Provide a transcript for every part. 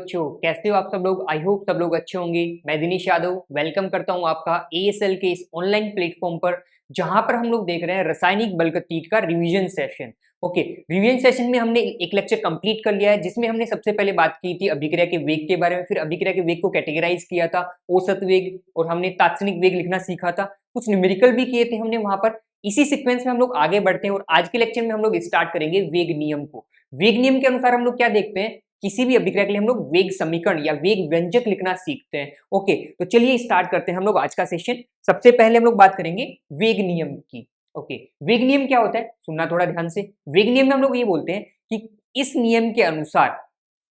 बच्चों, कैसे हो आप सब लोग। आई होप सब लोग अच्छे होंगे। मैं दिनेश यादव वेलकम करता हूं आपका एएसएल के इस ऑनलाइन प्लेटफॉर्म पर, जहां पर हम लोग देख रहे हैं रासायनिक बलगतिज का revision session. Okay, revision session में हमने एक लेक्चर कंप्लीट कर लिया है, जिसमें हमने सबसे पहले बात की थी अभिक्रिया के वेग के बारे में। फिर अभिक्रिया के वेग को कैटेगराइज किया था, औसत वेग, और हमने तात्क्षणिक वेग लिखना सीखा था। कुछ न्यूमेरिकल भी किए थे हमने वहां पर। इसी सीक्वेंस में हम लोग आगे बढ़ते हैं और आज के लेक्चर में हम लोग स्टार्ट करेंगे वेग नियम को। वेग नियम के अनुसार हम लोग क्या देखते हैं, किसी भी अभिक्रिया के लिए हम लोग वेग समीकरण या वेग व्यंजक लिखना सीखते हैं। ओके, तो चलिए स्टार्ट करते हैं हम लोग आज का सेशन। सबसे पहले हम लोग बात करेंगे वेग नियम की। ओके, वेग नियम क्या होता है, सुनना थोड़ा ध्यान से। वेग नियम में हम लोग ये बोलते हैं कि इस नियम के अनुसार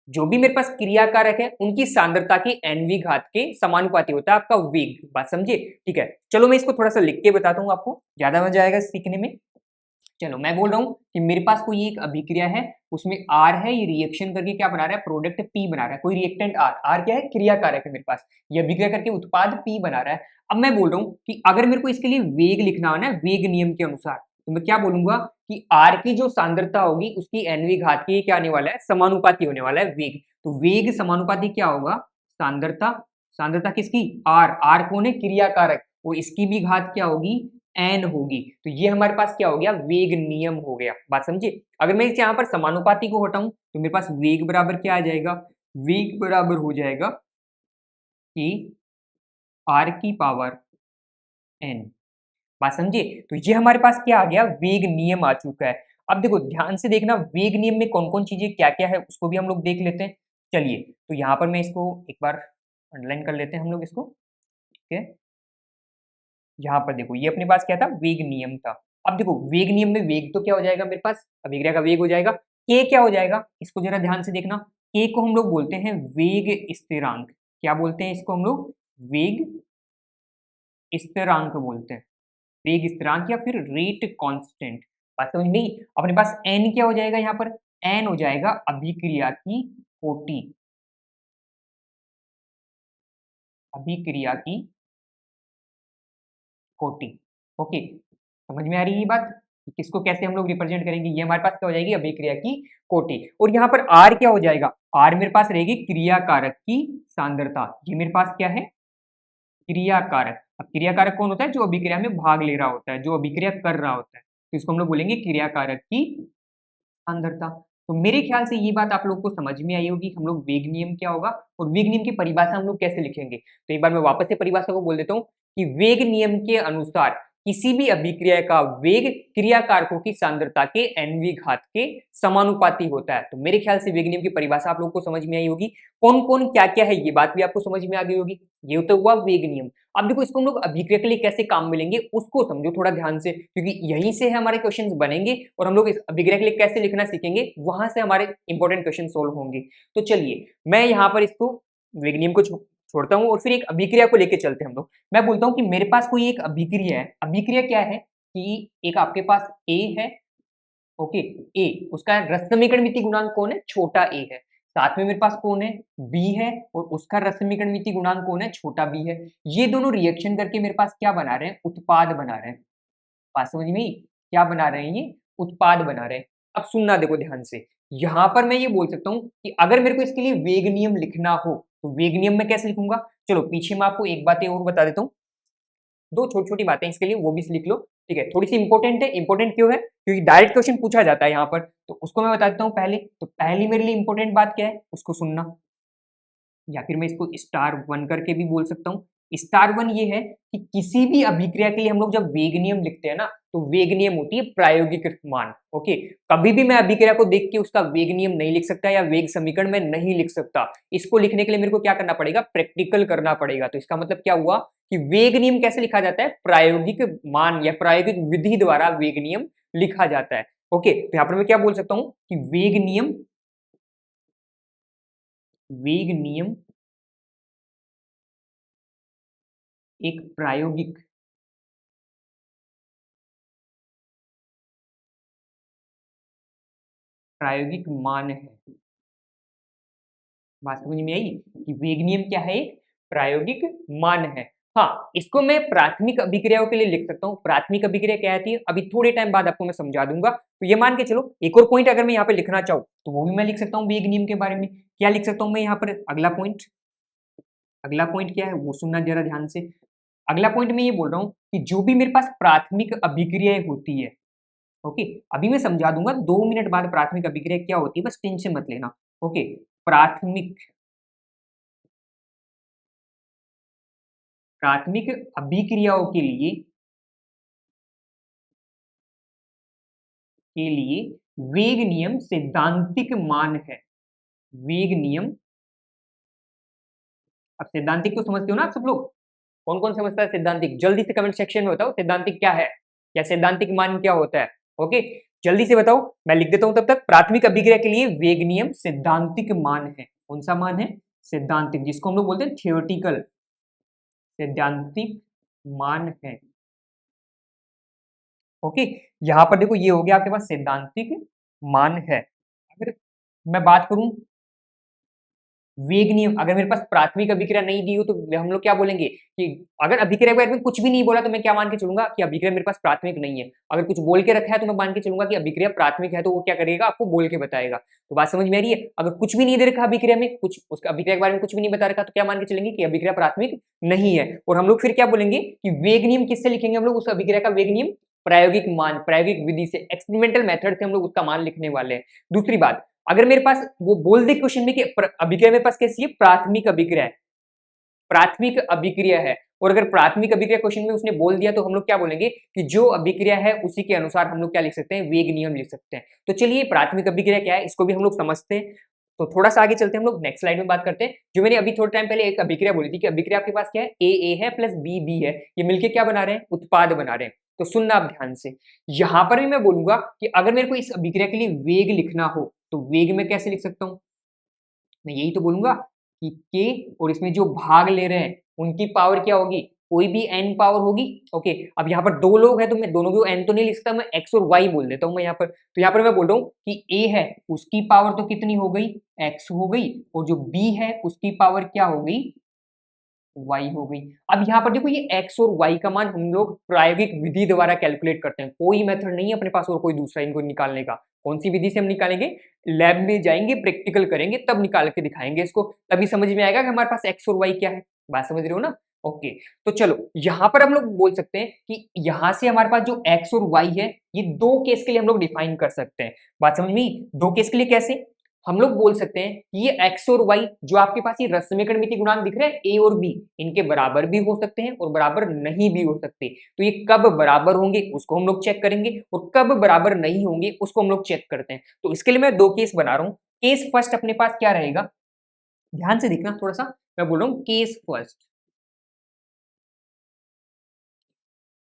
जो भी मेरे पास क्रिया कारक है उनकी सांद्रता के nवीं घात के समानुपाती होता है आपका वेग। बात समझे? ठीक है, चलो मैं इसको थोड़ा सा लिख के बताता हूँ, आपको ज्यादा मजा आएगा सीखने में। चलो मैं बोल रहा हूं कि मेरे पास कोई एक अभिक्रिया है, उसमें R है, ये रिएक्शन करके क्या बना रहा है, प्रोडक्ट P बना रहा है। कोई रिएक्टेंट R क्या है, क्रिया कारक है मेरे पास। ये अभिक्रिया करके उत्पाद P बना रहा है। अब मैं बोल रहा हूं कि अगर मेरे को इसके लिए वेग लिखना हो ना, वेग नियम के अनुसार, तो मैं क्या बोलूंगा कि R की जो सांद्रता होगी उसकी nवीं घात की क्या आने वाला है, समानुपाती होने वाला है वेग। तो वेग समानुपाती क्या होगा, सांद्रता। सांद्रता किसकी, R कौन है, क्रिया कारक, और इसकी भी घात क्या होगी, एन होगी। तो ये हमारे पास क्या हो गया, वेग नियम हो गया। बात समझे? अगर मैं यहाँ पर समानुपाती को हटाऊं तो मेरे पास वेग बराबर क्या आ जाएगा, वेग बराबर हो जाएगा कि आर की पावर एन। बात समझे? तो ये हमारे पास क्या आ गया, वेग नियम आ चुका है। अब देखो ध्यान से देखना, वेग नियम में कौन कौन चीजें क्या क्या है उसको भी हम लोग देख लेते हैं। चलिए, तो यहाँ पर मैं इसको एक बार अंडरलाइन कर लेते हैं हम लोग इसको। ठीक है, यहाँ पर देखो ये अपने पास क्या था, वेग नियम था। अब देखो वेग नियम में वेग तो क्या हो जाएगा मेरे पास, अभिक्रिया का वेग हो जाएगा। के क्या हो जाएगा, इसको जरा ध्यान से देखना। के को हम लोग बोलते हैं वेग स्थिरांक। क्या बोलते हैं इसको हम लोग, वेग स्थिरांक बोलते हैं। वेग स्थिरांक या फिर रेट कांस्टेंट। बात समझ में आई? अपने पास एन क्या हो जाएगा, यहाँ पर एन हो जाएगा अभिक्रिया की कोटि। अभिक्रिया की कोटि। ओके, समझ में आ रही है ये बात कि किसको कैसे हम लोग रिप्रेजेंट करेंगे। ये हमारे पास क्या हो जाएगी, अभिक्रिया की कोटि। और यहाँ पर आर क्या हो जाएगा, आर मेरे पास रहेगी क्रिया कारक की सांद्रता। ये मेरे पास क्या है, क्रिया कारक। अब क्रिया कारक कौन होता है, जो अभिक्रिया में भाग ले रहा होता है, जो अभिक्रिया कर रहा होता है, तो इसको हम लोग बोलेंगे क्रिया कारक की सांद्रता। तो मेरे ख्याल से ये बात आप लोग को समझ में आई होगी, हम लोग वेग नियम क्या होगा और वेग नियम की परिभाषा हम लोग कैसे लिखेंगे। तो एक बार मैं वापस से परिभाषा को बोल देता हूँ कि वेग नियम के अनुसार किसी भी अभिक्रिया का वेग क्रिया कारकों की सांद्रता के nवीं घात के समानुपाती होता है। तो मेरे ख्याल से वेग नियम की परिभाषा आप लोग को समझ में आई होगी, कौन कौन क्या क्या है ये बात भी आपको समझ में आ गई होगी। ये तो हुआ वेग नियम। अब देखो इसको हम लोग अभिक्रिया के लिए कैसे काम में लेंगे उसको समझो थोड़ा ध्यान से, क्योंकि यहीं से हमारे क्वेश्चंस बनेंगे और हम लोग इस अभिक्रिया के लिए कैसे लिखना सीखेंगे, वहां से हमारे इंपॉर्टेंट क्वेश्चन सोल्व होंगे। तो चलिए मैं यहाँ पर इसको वेग नियम को छोड़ता हूँ और फिर एक अभिक्रिया को लेकर चलते हैं हम लोग। मैं बोलता हूँ कि मेरे पास कोई एक अभिक्रिया है। अभिक्रिया क्या है कि एक आपके पास ए है। ओके, ए, उसका रस समीकरण मिति गुणांक कौन है, छोटा ए है। साथ में मेरे पास कौन है, बी है, और उसका रस समीकरण मिति गुणांक कौन है, छोटा बी है। ये दोनों रिएक्शन करके मेरे पास क्या बना रहे हैं, उत्पाद बना रहे हैं। बात समझ में आई? क्या बना रहे हैं, ये उत्पाद बना रहे हैं। अब सुनना देखो ध्यान से, यहां पर मैं ये बोल सकता हूं कि अगर मेरे को इसके लिए वेग नियम लिखना हो तो वेग नियम में कैसे लिखूंगा। चलो पीछे मैं आपको एक बात और बता देता हूं, दो छोटी छोटी बातें इसके लिए, वो भी लिख लो। ठीक है, थोड़ी सी इंपॉर्टेंट है। इंपॉर्टेंट क्यों है, क्योंकि डायरेक्ट क्वेश्चन पूछा जाता है यहाँ पर, तो उसको मैं बता देता हूँ पहले। तो पहली मेरे लिए इंपॉर्टेंट बात क्या है, उसको सुनना, या फिर मैं इसको स्टार वन करके भी बोल सकता हूँ। स्टार वन ये है कि किसी भी अभिक्रिया के लिए हम लोग जब वेग नियम लिखते हैं ना, तो वेग नियम होती है प्रायोगिक मान। ओके, कभी भी मैं अभिक्रिया को देख के उसका वेग नियम नहीं लिख सकता या वेग समीकरण में नहीं लिख सकता। इसको लिखने के लिए मेरे को क्या करना पड़ेगा, प्रैक्टिकल करना पड़ेगा। तो इसका मतलब क्या हुआ कि वेग नियम कैसे लिखा जाता है, प्रायोगिक मान या प्रायोगिक विधि द्वारा वेग नियम लिखा जाता है। ओके, तो यहां पर मैं क्या बोल सकता हूं कि वेग नियम, वेग नियम एक प्रायोगिक प्रायोगिक मान है। बात समझ में आई कि वेग नियम क्या है, एक प्रायोगिक मान है। हाँ, इसको मैं प्राथमिक अभिक्रियाओं के लिए लिख सकता हूँ। प्राथमिक अभिक्रिया क्या आती है, अभी थोड़े टाइम बाद आपको मैं समझा दूंगा। तो ये मान के चलो, एक और पॉइंट अगर मैं यहाँ पे लिखना चाहूँ तो वो भी मैं लिख सकता हूँ वेग नियम के बारे में। क्या लिख सकता हूं मैं यहाँ पर अगला पॉइंट? अगला पॉइंट क्या है वो सुनना जरा ध्यान से। अगला पॉइंट मैं ये बोल रहा हूँ कि जो भी मेरे पास प्राथमिक अभिक्रियाएं होती है, ओके, अभी मैं समझा दूंगा 2 मिनट बाद प्राथमिक अभिक्रिया क्या होती है, बस टेंशन मत लेना। ओके, प्राथमिक प्राथमिक अभिक्रियाओं के लिए वेग नियम सैद्धांतिक मान है। वेग नियम, अब सैद्धांतिक तो समझते हो ना आप सब लोग? कौन कौन समझता है सैद्धांतिक? जल्दी से कमेंट सेक्शन में बताओ सैद्धांतिक क्या है, या सैद्धांतिक मान क्या होता है। ओके, जल्दी से बताओ, मैं लिख देता हूं तब तक। प्राथमिक अभिक्रिया के लिए वेग नियम सैद्धांतिक मान है। कौन सा मान है? सैद्धांतिक, जिसको हम लोग बोलते हैं थियोरेटिकल, सैद्धांतिक मान है। ओके, यहां पर देखो ये हो गया आपके पास सैद्धांतिक मान है। अगर मैं बात करूं वेग नियम, अगर मेरे पास प्राथमिक अभिक्रिया नहीं दी हो तो हम लोग क्या बोलेंगे कि अगर अभिक्रिया के बारे में कुछ भी नहीं बोला तो मैं क्या मान के चलूंगा कि अभिक्रिया मेरे पास प्राथमिक नहीं है। अगर कुछ बोल के रखा है तो मैं मान के चलूंगा कि अभिक्रिया प्राथमिक है, तो वो क्या करेगा, आपको बोल के बताएगा। तो बात समझ में आ रही है? अगर कुछ भी नहीं दे रखा अभिक्रिया में, कुछ उसका अभिक्रिया के बारे में कुछ भी नहीं बता रखा, तो क्या मान के चलेंगे कि अभिक्रिया प्राथमिक नहीं है। और हम लोग फिर क्या बोलेंगे कि वेग नियम किससे लिखेंगे हम लोग उस अभिक्रिया का वेग नियम? प्रायोगिक मान, प्रायोगिक विधि से, एक्सपेरिमेंटल मेथड से हम लोग उसका मान लिखने वाले हैं। दूसरी बात, अगर मेरे पास वो बोल दे क्वेश्चन में कि अभिक्रिया मेरे पास कैसी है, प्राथमिक अभिक्रिया है, प्राथमिक अभिक्रिया है, और अगर प्राथमिक अभिक्रिया क्वेश्चन में उसने बोल दिया तो हम लोग क्या बोलेंगे कि जो अभिक्रिया है उसी के अनुसार हम लोग क्या लिख सकते हैं, वेग नियम लिख सकते हैं। तो चलिए प्राथमिक अभिक्रिया क्या है इसको भी हम लोग समझते हैं। तो थोड़ा सा आगे चलते हैं, हम लोग नेक्स्ट स्लाइड में बात करते हैं। जो मैंने अभी थोड़ा टाइम पहले एक अभिक्रिया बोली थी कि अभिक्रिया आपके पास क्या है, ए है प्लस बी है, ये मिलके क्या बना रहे हैं, उत्पाद बना रहे हैं। तो सुनना आप ध्यान से, यहां पर भी मैं बोलूंगा कि अगर मेरे को इस अभिक्रिया के लिए वेग लिखना हो तो वेग में कैसे लिख सकता हूं, मैं यही तो बोलूंगा कि के और इसमें जो भाग ले रहे हैं उनकी पावर क्या होगी, कोई भी n पावर होगी। ओके, अब यहाँ पर दो लोग हैं तो मैं दोनों को n तो नहीं लिख सकता, मैं x और y बोल देता हूं मैं यहाँ पर। तो यहाँ पर मैं बोल रहा हूँ कि a है उसकी पावर तो कितनी हो गई, x हो गई, और जो b है उसकी पावर क्या हो गई, y हो गई। अब यहाँ पर देखो ये x और y का मान हम लोग प्रायोगिक विधि द्वारा कैलकुलेट करते हैं, कोई मेथड नहीं है अपने पास और कोई दूसरा इनको निकालने का। कौन सी विधि से हम निकालेंगे, लैब में जाएंगे, प्रैक्टिकल करेंगे, तब निकाल के दिखाएंगे इसको, तभी समझ में आएगा कि हमारे पास x और y क्या है। बात समझ रहे हो ना? ओके, तो चलो यहां पर हम लोग बोल सकते हैं कि यहां से हमारे पास जो x और y है ये दो केस के लिए हम लोग डिफाइन कर सकते हैं। बात समझ में? दो केस के लिए कैसे हम लोग बोल सकते हैं कि ये x और y जो आपके पास ये रसमीकरण गुणांक दिख रहे हैं a और b, इनके बराबर भी हो सकते हैं और बराबर नहीं भी हो सकते। तो ये कब बराबर होंगे उसको हम लोग चेक करेंगे, और कब बराबर नहीं होंगे उसको हम लोग चेक करते हैं। तो इसके लिए मैं दो केस बना रहा हूं। केस फर्स्ट अपने पास क्या रहेगा, ध्यान से देखना थोड़ा सा, मैं बोल रहा हूं केस फर्स्ट,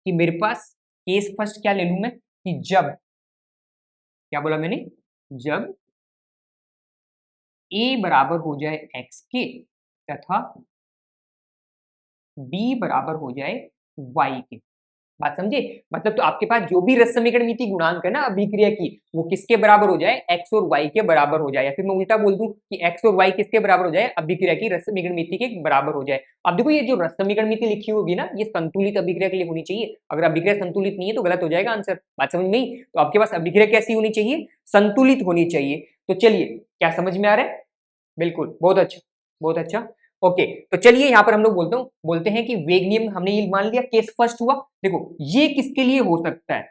कि मेरे पास केस फर्स्ट क्या ले लूं मैं, कि जब, क्या बोला मैंने, जब a बराबर हो जाए x के तथा b बराबर हो जाए y के। बात समझे? मतलब तो आपके पास जो भी रस समीकरण गुणांक है ना अभिक्रिया की, वो किसके बराबर हो जाए, x और y के बराबर हो जाए, या फिर मैं उल्टा बोल दूं कि x और y किसके बराबर हो जाए, अभिक्रिया की रस समीकरण के बराबर हो जाए। अब देखो ये जो रस समीकरण लिखी होगी ना, ये संतुलित अभिक्रिया के लिए होनी चाहिए। अगर अभिक्रिया संतुलित नहीं है तो गलत हो जाएगा आंसर। बात समझ में आई? तो आपके पास अभिक्रिया कैसी होनी चाहिए, संतुलित होनी चाहिए। तो चलिए, क्या समझ में आ रहा है? बिल्कुल, बहुत अच्छा, बहुत अच्छा। ओके, तो चलिए यहाँ पर हम लोग बोलते हैं कि वेग नियम हमने ये मान लिया, केस फर्स्ट हुआ। देखो ये किसके लिए हो सकता है,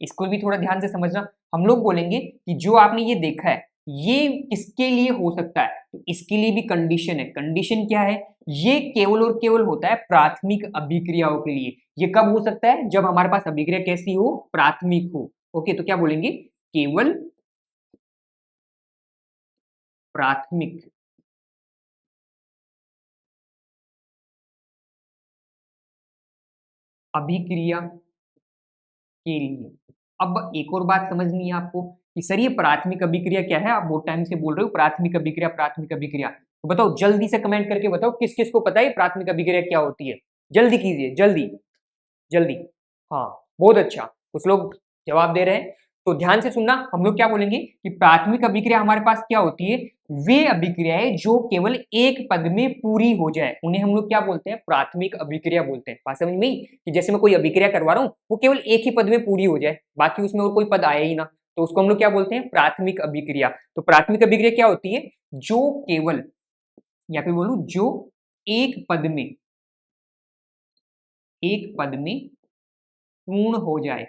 इसको भी थोड़ा ध्यान से समझना। हम लोग बोलेंगे कि जो आपने ये देखा है ये किसके लिए हो सकता है, तो इसके लिए भी कंडीशन है। कंडीशन क्या है, ये केवल और केवल होता है प्राथमिक अभिक्रियाओं के लिए। ये कब हो सकता है, जब हमारे पास अभिक्रिया कैसी हो, प्राथमिक हो। ओके, तो क्या बोलेंगे, केवल प्राथमिक अभिक्रिया के लिए। अब एक और बात समझनी है आपको कि सर ये प्राथमिक अभिक्रिया क्या है, आप बहुत टाइम से बोल रहे हो प्राथमिक अभिक्रिया, प्राथमिक अभिक्रिया। तो बताओ जल्दी से कमेंट करके बताओ किस किस को पता है प्राथमिक अभिक्रिया क्या होती है, जल्दी कीजिए, जल्दी जल्दी। हाँ, बहुत अच्छा, कुछ लोग जवाब दे रहे हैं। तो ध्यान से सुनना, हम लोग क्या बोलेंगे कि प्राथमिक अभिक्रिया हमारे पास क्या होती है, वे अभिक्रियाएं जो केवल एक पद में पूरी हो जाए उन्हें हम लोग क्या बोलते हैं, प्राथमिक अभिक्रिया बोलते हैं। बात समझ में आई? कि जैसे मैं कोई अभिक्रिया करवा रहा हूँ वो केवल एक ही पद में पूरी हो जाए, बाकी उसमें और कोई पद आया ही ना, तो उसको हम लोग क्या बोलते हैं, प्राथमिक अभिक्रिया। तो प्राथमिक अभिक्रिया क्या होती है, जो केवल, या फिर बोलूं जो एक पद में पूर्ण हो जाए,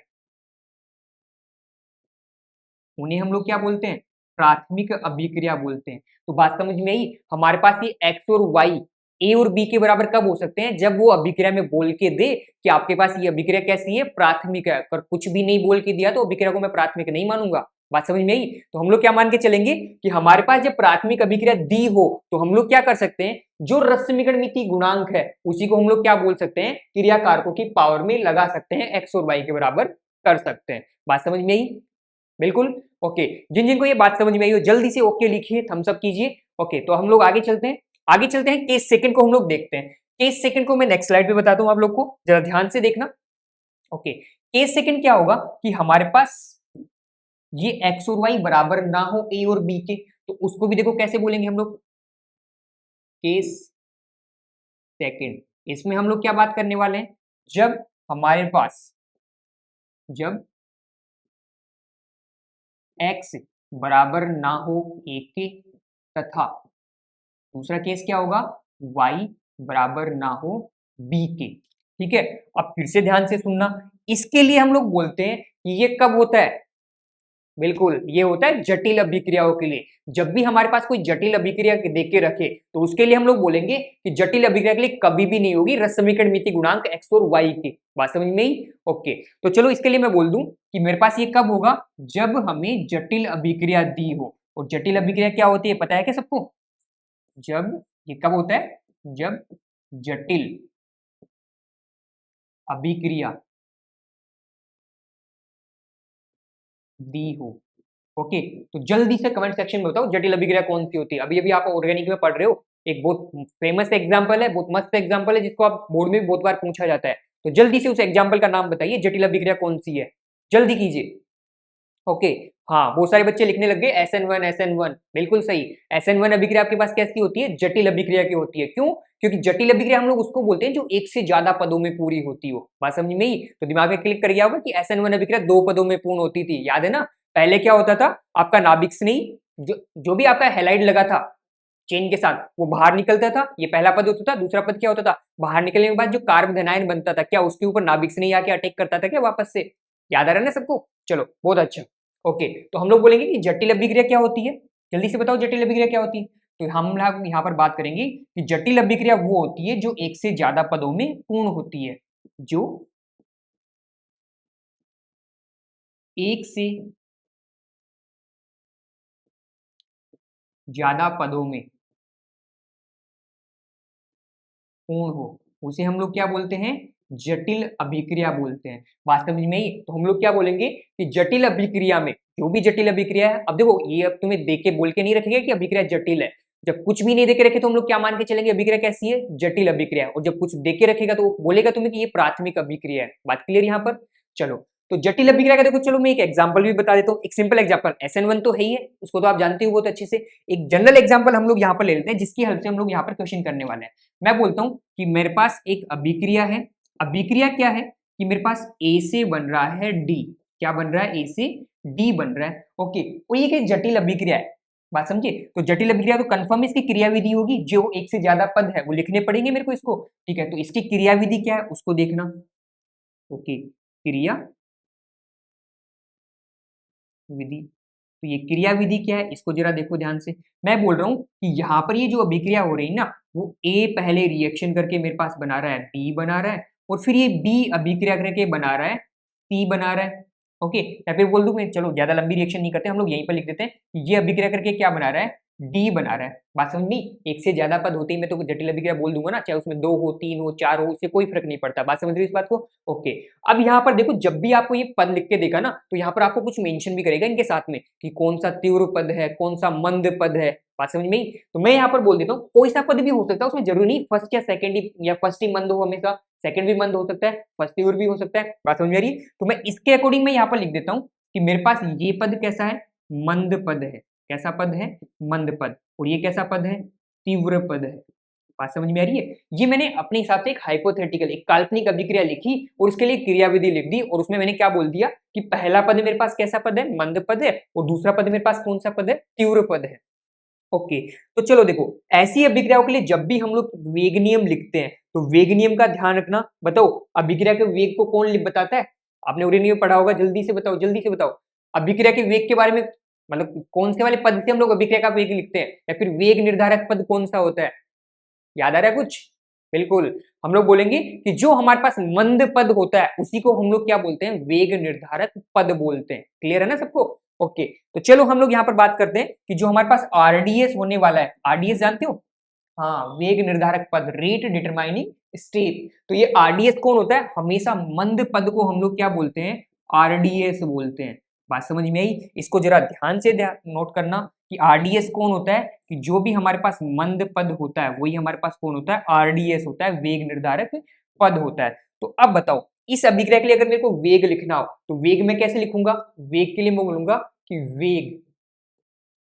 उन्हें हम लोग क्या बोलते हैं, प्राथमिक अभिक्रिया बोलते हैं। तो बात समझ में आई, हमारे पास ये एक्स और वाई ए और बी के बराबर कब हो सकते हैं, जब वो अभिक्रिया में बोल के दे कि आपके पास ये अभिक्रिया कैसी है, प्राथमिक है। अगर कुछ भी नहीं बोल के दिया तो अभिक्रिया को मैं प्राथमिक नहीं मानूंगा। बात समझ में आई। तो हम लोग क्या मान के चलेंगे कि हमारे पास जब प्राथमिक अभिक्रिया दी हो तो हम लोग क्या कर सकते हैं, जो रसमीकरण मिति गुणांक है उसी को हम लोग क्या बोल सकते हैं, क्रिया कारकों की पावर में लगा सकते हैं, एक्स और वाई के बराबर कर सकते हैं। बात समझ में आई, बिल्कुल ओके। जिन जिनको ये बात समझ में आई हो जल्दी से ओके लिखिए, थम्स अप कीजिए। ओके, तो हम लोग आगे चलते हैं, केस सेकंड को हम लोग देखते हैं। केस सेकंड को मैं नेक्स्ट स्लाइड पे बताता हूं आप लोग को, जरा ध्यान से देखना। ओके, केस सेकंड क्या होगा कि हमारे पास ये एक्स और वाई बराबर ना हो ए और बी के, तो उसको भी देखो कैसे बोलेंगे हम लोग, केस सेकंड। इसमें हम लोग क्या बात करने वाले हैं, जब हमारे पास, जब x बराबर ना हो a के, तथा दूसरा केस क्या होगा, y बराबर ना हो b के। ठीक है, अब फिर से ध्यान से सुनना, इसके लिए हम लोग बोलते हैं कि ये कब होता है, बिल्कुल ये होता है जटिल अभिक्रियाओं के लिए। जब भी हमारे पास कोई जटिल अभिक्रिया देख के रखे तो उसके लिए हम लोग बोलेंगे कि जटिल अभिक्रिया के लिए कभी भी नहीं होगी रसमीकरण मिति गुणांक एक्स और वाई के। बात समझ में आई, ओके। तो चलो इसके लिए मैं बोल दूं कि मेरे पास ये कब होगा, जब हमें जटिल अभिक्रिया दी हो। और जटिल अभिक्रिया क्या होती है पता है क्या सबको, जब ये कब होता है, जब जटिल अभिक्रिया दी हो। ओके, तो जल्दी से कमेंट सेक्शन में बताओ जटिल अभिक्रिया कौन सी होती है। अभी अभी आप ऑर्गेनिक में पढ़ रहे हो, एक बहुत फेमस एग्जांपल है, बहुत मस्त एग्जांपल है, जिसको आप बोर्ड में भी बहुत बार पूछा जाता है। तो जल्दी से उस एग्जांपल का नाम बताइए, जटिल अभिक्रिया कौन सी है, जल्दी कीजिए। ओके, हाँ बहुत सारे बच्चे लिखने लग गए SN1 SN1, बिल्कुल सही। SN1 अभिक्रिया आपके पास कैसी होती है, जटिल अभिक्रिया की होती है। क्यों, क्योंकि जटिल अभिक्रिया हम लोग उसको बोलते हैं जो एक से ज्यादा पदों में पूरी होती हो। बात समझ में आई, तो दिमाग में क्लिक कर गया होगा कि SN1 अभिक्रिया 2 पदों में पूर्ण होती थी, याद है ना। पहले क्या होता था, आपका नाभिक स्नेही जो भी आपका हैलाइड लगा था चेन के साथ वो बाहर निकलता था, ये पहला पद होता था। दूसरा पद क्या होता था, बाहर निकलने के बाद जो कार्ब धनायन बनता था, क्या उसके ऊपर नाभिक स्नेही आके अटैक करता था क्या वापस से, याद आ रहा है ना सबको। चलो बहुत अच्छा। ओके, तो हम लोग बोलेंगे कि जटिल अभिक्रिया क्या होती है, जल्दी से बताओ जटिल अभिक्रिया क्या होती है। तो हम लोग यहाँ पर बात करेंगे कि जटिल अभिक्रिया वो होती है जो एक से ज्यादा पदों में पूर्ण होती है, जो एक से ज्यादा पदों में पूर्ण हो, उसे हम लोग क्या बोलते हैं, जटिल अभिक्रिया बोलते हैं। बात समझ में आई, तो हम लोग क्या बोलेंगे कि जटिल अभिक्रिया में जो भी जटिल अभिक्रिया है, अब देखो ये अब तुम्हें देख के बोल के नहीं रखेगा कि अभिक्रिया जटिल है। जब कुछ भी नहीं देके रखे तो हम लोग क्या मान के चलेंगे, अभिक्रिया कैसी है, जटिल अभिक्रिया। और जब कुछ देके रखेगा तो बोलेगा तुम्हें कि ये प्राथमिक अभिक्रिया है। बात क्लियर यहाँ पर। चलो, तो जटिल अभिक्रिया का देखो, चलो मैं एक एग्जांपल भी बता देता हूँ, एक सिंपल एग्जांपल। SN1 तो है ही है, उसको तो आप जानते हो बहुत अच्छे से। एक जनरल एग्जांपल हम लोग यहाँ पर ले लेते हैं, जिसकी हेल्प से हम लोग यहाँ पर क्वेश्चन करने वाले हैं। मैं बोलता हूँ कि मेरे पास एक अभिक्रिया है। अभिक्रिया क्या है कि मेरे पास A से बन रहा है D, क्या बन रहा है, A से D बन रहा है। ओके, तो ये एक जटिल अभिक्रिया है। बात समझे, तो जटिल अभिक्रिया तो कंफर्म इसकी क्रियाविधि होगी, जो एक से ज्यादा पद है वो लिखने पड़ेंगे मेरे को इसको। ठीक है, तो इसकी क्रियाविधि क्या है उसको देखना। ओके, क्रिया विधि, तो ये क्रिया विधि क्या है इसको जरा देखो ध्यान से। मैं बोल रहा हूं कि यहाँ पर ये जो अभिक्रिया हो रही है ना, वो A पहले रिएक्शन करके मेरे पास बना रहा है B बना रहा है, और फिर ये B अभिक्रिया करके बना रहा है C बना रहा है। ओके, या फिर बोल दूं मैं, चलो ज्यादा लंबी रिएक्शन नहीं करते, हम लोग यहीं पर लिख देते हैं, ये अभिक्रिया करके क्या बना रहा है, D बना रहा है। बात समझ नहीं, एक से ज्यादा पद होते ही मैं तो जटिल अभिक्रिया बोल दूंगा ना, चाहे उसमें 2 हो 3 हो 4 हो, उससे कोई फर्क नहीं पड़ता। बात समझ रही हो इस बात को। ओके, अब यहाँ पर देखो, जब भी आपको ये पद लिख के देगा ना, तो यहाँ पर आपको कुछ मेंशन भी करेगा इनके साथ में कि कौन सा तीव्र पद है, कौन सा मंद पद है। बात समझ में आई? तो मैं यहाँ पर बोल देता हूँ कोई सा पद भी हो सकता है, उसमें जरूरी नहीं फर्स्ट या सेकंड ही, या फर्स्ट ही मंद हो हमेशा, सेकंड भी मंद हो सकता है, फर्स्ट तीव्र भी हो सकता है। बात समझ में आ रही है? तो मैं इसके अकॉर्डिंग मैं यहाँ पर लिख देता हूँ कि मेरे पास ये पद कैसा है, मंद पद है। कैसा पद है, मंद पद। और ये कैसा पद है, तीव्र पद है। बात समझ में आ रही है? ये मैंने अपने हिसाब से एक हाइपोथेटिकल, एक काल्पनिक अभिक्रिया लिखी और उसके लिए क्रियाविधि लिख दी और उसमें मैंने क्या बोल दिया कि पहला पद मेरे पास कैसा पद है, मंद पद है, और दूसरा पद मेरे पास कौन सा पद है, तीव्र पद है। ओके, तो चलो देखो, ऐसी अभिक्रियाओं के लिए जब भी हम लोग वेग नियम लिखते हैं तो वेग नियम का ध्यान रखना। बताओ अभिक्रिया के वेग को कौन बताता है? आपने उन्हें पढ़ा होगा, जल्दी से बताओ, जल्दी से बताओ। अभिक्रिया के वेग के बारे में, मतलब कौन से वाले पद से हम लोग अभिक्रिया का वेग लिखते हैं, या फिर वेग निर्धारक पद कौन सा होता है? याद आ रहा है कुछ? बिल्कुल, हम लोग बोलेंगे कि जो हमारे पास मंद पद होता है उसी को हम लोग क्या बोलते हैं, वेग निर्धारक पद बोलते हैं। क्लियर है ना सबको? ओके, तो चलो हम लोग यहाँ पर बात करते हैं कि जो हमारे पास आरडीएस होने वाला है, आरडीएस जानते हो? हाँ, वेग निर्धारक पद, रेट डिटरमाइनिंग स्टेप। तो ये आरडीएस कौन होता है? हमेशा मंद पद को हम लोग क्या बोलते हैं, आरडीएस बोलते हैं। बात समझ में आई? इसको जरा ध्यान से नोट करना कि आरडीएस कौन होता है, कि जो भी हमारे पास मंद पद होता है वही हमारे पास कौन होता है, आरडीएस होता है, वेग निर्धारक पद होता है। तो अब बताओ, इस अभिक्रिया के लिए अगर मेरे को वेग लिखना हो तो वेग मैं कैसे लिखूंगा? वेग के लिए मैं बोलूंगा कि वेग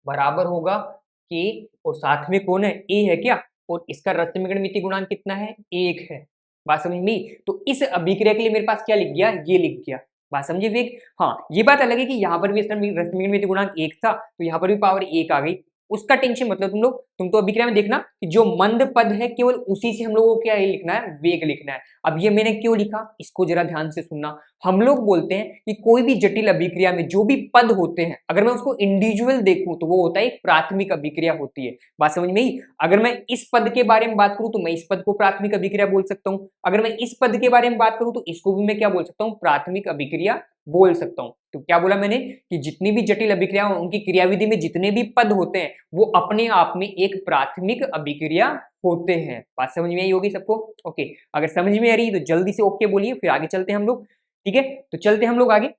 बराबर होगा के, और साथ में कौन है, ए है क्या, और इसका रश्मिगणमिति गुणांक कितना है, 1 है। बात समझ में? तो इस अभिक्रिया के लिए मेरे पास क्या लिख गया, ये लिख गया। बात समझे वेग? हाँ, ये बात अलग है कि यहाँ पर भी रश्मिगणमिति गुणांक 1 था तो यहाँ पर भी पावर 1 आ गई। उसका टेंशन मतलब तुम तो अभिक्रिया में देखना कि जो मंद पद है केवल उसी से हम लोगों को क्या लिखना है, वेग लिखना है। अब ये मैंने क्यों लिखा, इसको जरा ध्यान से सुनना। हम लोग बोलते हैं कि कोई भी जटिल अभिक्रिया में जो भी पद होते हैं, अगर मैं उसको इंडिविजुअल देखूं तो वो होता है एक प्राथमिक अभिक्रिया होती है। बात समझ में आई? अगर मैं इस पद के बारे में बात करूं तो मैं इस पद को प्राथमिक अभिक्रिया बोल सकता हूं, अगर मैं इस पद के बारे में बात करूं तो इसको भी मैं क्या बोल सकता हूं, प्राथमिक अभिक्रिया बोल सकता हूं। तो क्या बोला मैंने कि जितनी भी जटिल अभिक्रिया उनकी क्रियाविधि में जितने भी पद होते हैं वो अपने आप में एक प्राथमिक अभिक्रिया होते हैं। बात समझ में आई होगी सबको? ओके, अगर समझ में आ रही है तो जल्दी से ओके बोलिए, फिर आगे चलते हैं हम लोग। ठीक है, तो चलते हैं हम लोग आगे।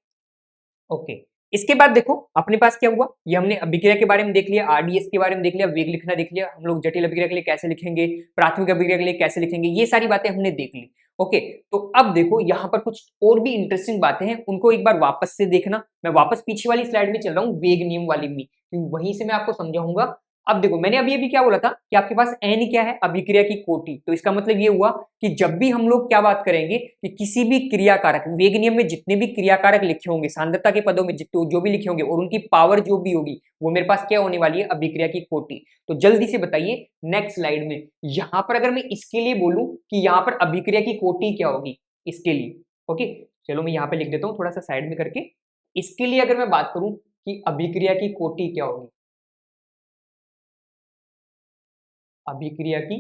ओके, इसके बाद देखो अपने पास क्या हुआ, ये हमने अभिक्रिया के बारे में देख लिया, आरडीएस के बारे में देख लिया, वेग लिखना देख लिया, हम लोग जटिल अभिक्रिया के लिए कैसे लिखेंगे, प्राथमिक अभिक्रिया के लिए कैसे लिखेंगे, ये सारी बातें हमने देख ली। ओके, तो अब देखो यहाँ पर कुछ और भी इंटरेस्टिंग बातें हैं, उनको एक बार वापस से देखना। मैं वापस पीछे वाली स्लाइड में चल रहा हूँ, वेग नियम वाली में, वहीं से मैं आपको समझाऊंगा। अब देखो मैंने अभी क्या बोला था कि आपके पास एन क्या है, अभिक्रिया की कोटि। तो इसका मतलब ये हुआ कि जब भी हम लोग क्या बात करेंगे कि किसी भी क्रियाकारक, वेग नियम में जितने भी क्रियाकारक लिखे होंगे सांद्रता के पदों में जो भी लिखे होंगे और उनकी पावर जो भी होगी वो मेरे पास क्या होने वाली है, अभिक्रिया की कोटि। तो जल्दी से बताइए नेक्स्ट स्लाइड में, यहां पर अगर मैं इसके लिए बोलूं कि यहां पर अभिक्रिया की कोटि क्या होगी इसके लिए। ओके, चलो मैं यहाँ पे लिख देता हूँ थोड़ा सा साइड में करके। इसके लिए अगर मैं बात करूं कि अभिक्रिया की कोटि क्या होगी, अभिक्रिया की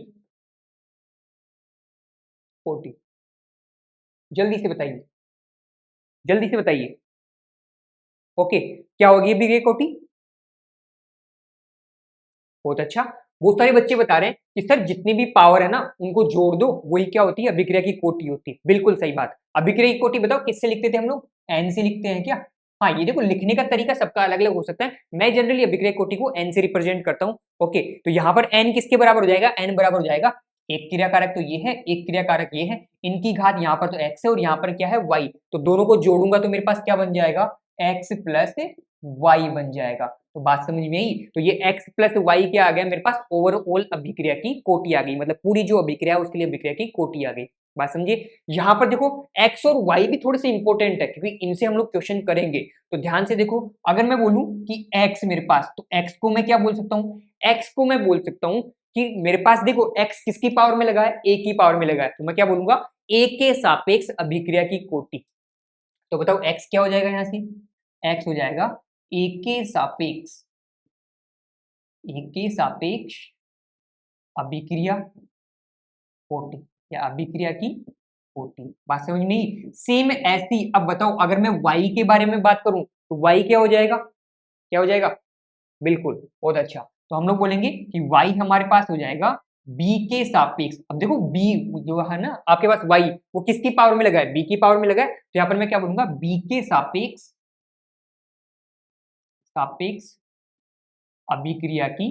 कोटि, जल्दी से बताइए, जल्दी से बताइए। ओके, क्या होगी अभिक्रिया कोटि? बहुत अच्छा, बहुत सारे बच्चे बता रहे हैं कि सर जितनी भी पावर है ना उनको जोड़ दो, वही क्या होती है, अभिक्रिया की कोटि होती है। बिल्कुल सही बात। अभिक्रिया की कोटि बताओ किससे लिखते थे हम लोग, एन से लिखते हैं क्या? हाँ, ये देखो लिखने का तरीका सबका अलग अलग हो सकता है, मैं जनरली अभिक्रिया कोटि को एन से रिप्रेजेंट करता हूँ। ओके, तो यहाँ पर एन किसके बराबर हो जाएगा, एन बराबर हो जाएगा एक क्रियाकारक तो ये है, एक क्रियाकारक ये है, इनकी घात यहाँ पर तो एक्स है और यहाँ पर क्या है, वाई। तो दोनों को जोड़ूंगा तो मेरे पास क्या बन जाएगा, एक्स प्लस वाई बन जाएगा। तो बात समझ में आई? तो ये x प्लस वाई क्या आ गया मेरे पास, ओवरऑल अभिक्रिया की कोटि आ गई, मतलब पूरी जो अभिक्रिया है उसके लिए अभिक्रिया की कोटि आ गई। बात समझिए? यहाँ पर देखो x और y भी थोड़े से इंपॉर्टेंट है क्योंकि इनसे हम लोग क्वेश्चन करेंगे। तो ध्यान से देखो, अगर मैं बोलूं कि x मेरे पास, तो x को मैं क्या बोल सकता हूँ, x को मैं बोल सकता हूँ कि मेरे पास देखो x किसकी पावर में लगा है, a की पावर में लगा है, तो मैं क्या बोलूंगा, a के सापेक्ष अभिक्रिया की कोटि। तो बताओ x क्या हो जाएगा, यहां से x हो जाएगा a के सापेक्ष, एक के सापेक्ष अभिक्रिया कोटि या अभिक्रिया की कोटि। बात समझ में आई? सेम ऐसी अब बताओ अगर मैं y के बारे में बात करूं तो y क्या हो जाएगा, क्या हो जाएगा? बिल्कुल, बहुत अच्छा। तो हम लोग बोलेंगे कि y हमारे पास हो जाएगा b के सापेक्ष। अब देखो b जो है ना आपके पास y, वो किसकी पावर में लगा है, b की पावर में लगा है, तो यहाँ पर मैं क्या बोलूंगा, b के सापेक्ष, सापेक्ष अभिक्रिया की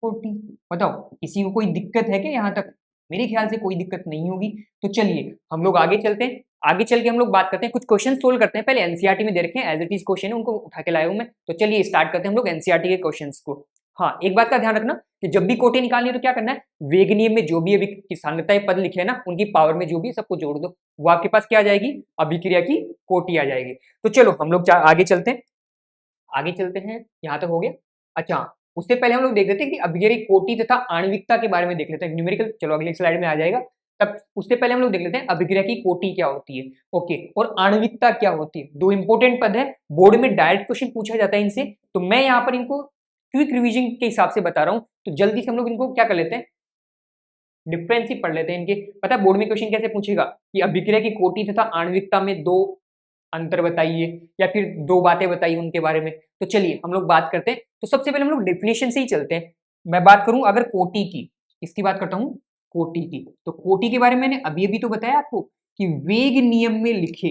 कोटि। बताओ किसी को कोई दिक्कत है क्या यहाँ तक? मेरे ख्याल से कोई दिक्कत नहीं होगी। तो चलिए हम लोग आगे चलते हैं, आगे चल के हम लोग बात करते हैं, कुछ क्वेश्चन सोल्व करते हैं। पहले एनसीईआरटी में दे रखे हैं, एज इट इज क्वेश्चन है, उनको उठा के लाया हूं मैं। तो चलिए स्टार्ट करते हैं हम लोग एनसीईआरटी के क्वेश्चंस को। हाँ, एक बात का ध्यान रखना कि जब भी कोटि निकालनी है तो क्या करना है, वेग नियम में जो भी अभी की सांद्रता पद लिखे है ना, उनकी पावर में जो भी सबको जोड़ दो, वो आपके पास क्या आ जाएगी, अभिक्रिया की कोटि आ जाएगी। तो चलो हम लोग आगे चलते हैं, आगे चलते हैं, यहाँ तक हो गया। अच्छा, उससे पहले हम लोग देख लेते हैं कि अभिक्रिया की कोटि तथा आणविकता के बारे में देख लेते हैं, न्यूमेरिकल चलो अगली स्लाइड में आ जाएगा। तब उससे पहले हम लोग देख लेते हैं अभिक्रिया की कोटि क्या होती है, ओके, और आणविकता क्या होती है। दो इंपॉर्टेंट पद है, बोर्ड में डायरेक्ट क्वेश्चन पूछा जाता है इनसे, तो मैं यहाँ पर इनको क्विक रिवीजन के हिसाब से बता रहा हूँ, तो जल्दी से हम लोग इनको क्या कर लेते हैं, डिफरेंस ही पढ़ लेते हैं इनके। पता है बोर्ड में क्वेश्चन कैसे पूछेगा कि अभिक्रिया की कोटि तथा आणविकता में दो अंतर बताइए, या फिर दो बातें बताइए उनके बारे में। तो चलिए हम लोग बात करते हैं। तो सबसे पहले हम लोग डेफिनेशन से ही चलते हैं। मैं बात करूं अगर कोटि की, इसकी बात करता हूं कोटि की, तो कोटि के बारे में मैंने अभी अभी तो बताया आपको कि वेग नियम में लिखे,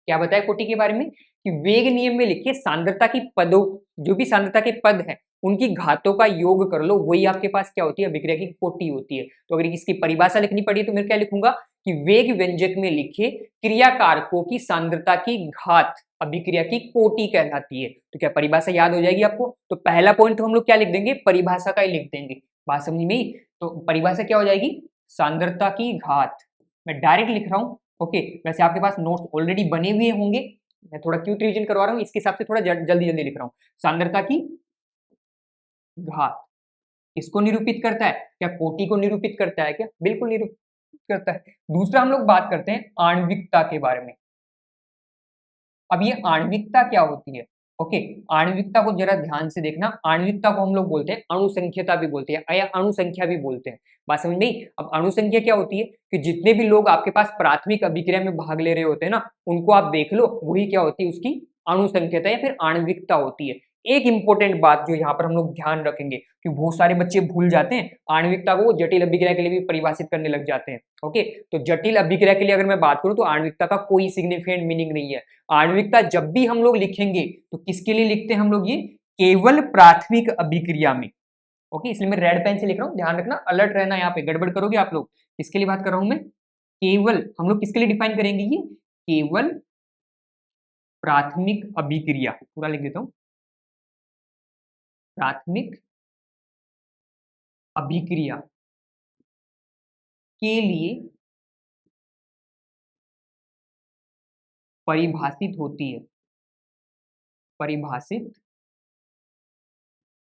क्या बताया कोटि के बारे में कि वेग नियम में लिखिए सांद्रता की पदों, जो भी सांद्रता के पद है उनकी घातों का योग कर लो, वही आपके पास क्या होती है, अभिक्रिया की कोटि होती है। तो अगर इसकी परिभाषा लिखनी पड़ी तो मैं क्या लिखूंगा कि वेग व्यंजक में लिखे क्रिया कारकों की सांद्रता की घात अभिक्रिया की कोटि कहलाती है। तो क्या परिभाषा याद हो जाएगी आपको। तो पहला पॉइंट तो हम लोग क्या लिख देंगे, परिभाषा का ही लिख देंगे, बात समझ में ही। तो परिभाषा क्या हो जाएगी, सांद्रता की घात। मैं डायरेक्ट लिख रहा हूं, ओके। वैसे आपके पास नोट्स ऑलरेडी बने हुए होंगे, मैं थोड़ा क्विक रिवीजन करवा रहा हूँ, इसके हिसाब से थोड़ा जल्दी जल्दी लिख रहा हूँ। सांद्रता की घात इसको निरूपित करता है क्या, कोटि को निरूपित करता है क्या, बिल्कुल निरूपित करता है। दूसरा हम लोग बात करते हैं आणविकता के बारे में। अब ये आणविकता क्या होती है, ओके। आणविकता को जरा ध्यान से देखना, आणविकता को हम लोग बोलते हैं अणुसंख्यता भी बोलते हैं या अणुसंख्या भी बोलते हैं, बात समझ में आई। अब अणुसंख्या क्या होती है कि जितने भी लोग आपके पास प्राथमिक अभिक्रिया में भाग ले रहे होते हैं ना, उनको आप देख लो, वही क्या होती है, उसकी अणुसंख्यता या फिर आणविकता होती है। एक इंपॉर्टेंट बात जो यहाँ पर हम लोग ध्यान रखेंगे, कि बहुत सारे बच्चे भूल जाते हैं आणविकता को, वो जटिल अभिक्रिया के लिए भी परिभाषित करने लग जाते हैं, ओके। तो जटिल अभिक्रिया के लिए अगर मैं बात करूं तो आणविकता का कोई सिग्निफिकेंट मीनिंग नहीं है। आणविकता जब भी हम लोग लिखेंगे तो किसके लिए लिखते हैं हम लोग, ये केवल प्राथमिक अभिक्रिया में, ओके। इसलिए मैं रेड पेन से लिख रहा हूं, ध्यान रखना, अलर्ट रहना, यहाँ पे गड़बड़ करोगे आप लोग। किसके लिए बात कर रहा हूं मैं, केवल, हम लोग किसके लिए डिफाइन करेंगे, ये केवल प्राथमिक अभिक्रिया, पूरा लिख देता हूं, प्राथमिक अभिक्रिया के लिए परिभाषित होती है, परिभाषित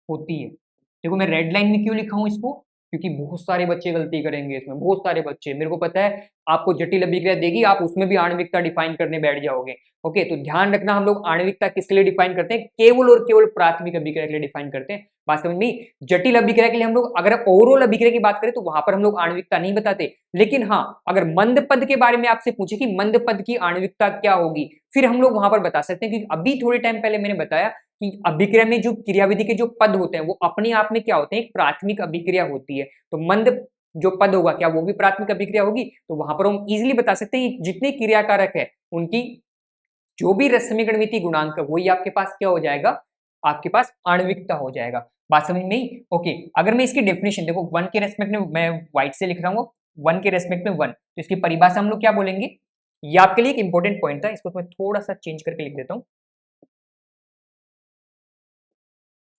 होती है। देखो मैं रेड लाइन में क्यों लिखा हूं इसको, क्योंकि बहुत सारे बच्चे गलती करेंगे इसमें, बहुत सारे बच्चे, मेरे को पता है आपको जटिल अभिक्रिया देगी, आप उसमें भी आणविकता डिफाइन करने बैठ जाओगे, ओके। तो ध्यान रखना, हम लोग आणविकता किसके लिए डिफाइन करते हैं, केवल और केवल प्राथमिक अभिक्रिया के लिए डिफाइन करते हैं, बात समझ में। जटिल अभिक्रिया के लिए हम लोग अगर ओवरऑल अभिक्रिया की बात करें तो वहां पर हम लोग आणविकता नहीं बताते, लेकिन हाँ अगर मंद पद के बारे में आपसे पूछे कि मंद पद की आणविकता क्या होगी, फिर हम लोग वहां पर बता सकते हैं। क्योंकि अभी थोड़े टाइम पहले मैंने बताया कि अभिक्रिया में जो क्रियाविधि के जो पद होते हैं वो अपने आप में क्या होते हैं, एक प्राथमिक अभिक्रिया होती है। तो मंद जो पद होगा क्या वो भी प्राथमिक अभिक्रिया होगी, तो वहां पर हम इजीली बता सकते हैं जितने क्रियाकारक है उनकी जो भी रश्मि गणमिति गुणांक वही आपके पास क्या हो जाएगा, आपके पास आणविकता हो जाएगा, बात समझ में ही, ओके। अगर मैं इसकी डेफिनेशन देखो, वन के रेस्पेक्ट में मैं व्हाइट से लिख रहा हूँ, वन के रेस्पेक्ट में वन, तो इसकी परिभाषा हम लोग क्या बोलेंगे, ये आपके लिए एक इंपॉर्टेंट पॉइंट था, इसको मैं थोड़ा सा चेंज करके लिख देता हूं।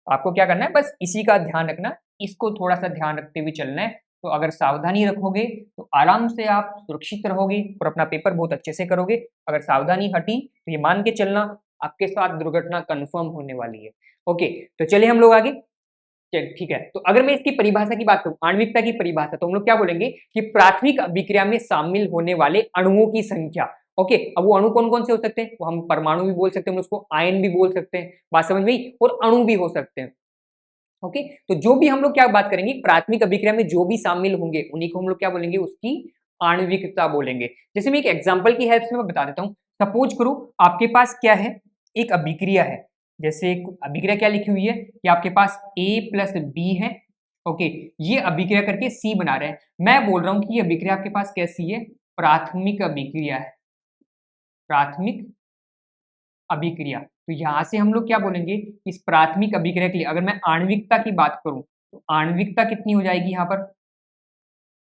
आपको क्या करना है, बस इसी का ध्यान रखना, इसको थोड़ा सा ध्यान रखते हुए चलना है। तो अगर सावधानी रखोगे तो आराम से आप सुरक्षित रहोगे और अपना पेपर बहुत अच्छे से करोगे। अगर सावधानी हटी तो ये मान के चलना आपके साथ दुर्घटना कंफर्म होने वाली है, ओके। तो चलिए हम लोग आगे, ठीक है। तो अगर मैं इसकी परिभाषा की बात करूं, आणविकता की परिभाषा, तो हम लोग क्या बोलेंगे कि प्राथमिक अभिक्रिया में शामिल होने वाले अणुओं की संख्या, ओके। अब वो अणु कौन कौन से हो सकते हैं, वो हम परमाणु भी बोल सकते हैं, हम उसको आयन भी बोल सकते हैं, बात समझ में आई, और अणु भी हो सकते हैं, ओके। तो जो भी हम लोग क्या बात करेंगे, प्राथमिक अभिक्रिया में जो भी शामिल होंगे उन्हीं को हम लोग क्या बोलेंगे, उसकी आणविकता बोलेंगे। जैसे मैं एक एग्जांपल की हेल्प से मैं बता देता हूं। सपोज करो आपके पास क्या है, एक अभिक्रिया है, जैसे एक अभिक्रिया क्या लिखी हुई है कि आपके पास A प्लस बी है, ओके। ये अभिक्रिया करके C बना रहे हैं, मैं बोल रहा हूं कि ये अभिक्रिया आपके पास कैसी है, प्राथमिक अभिक्रिया है, प्राथमिक अभिक्रिया। तो यहां से हम लोग क्या बोलेंगे, इस प्राथमिक अभिक्रिया के लिए अगर मैं आणविकता की बात करूं तो आणविकता कितनी हो जाएगी यहाँ पर,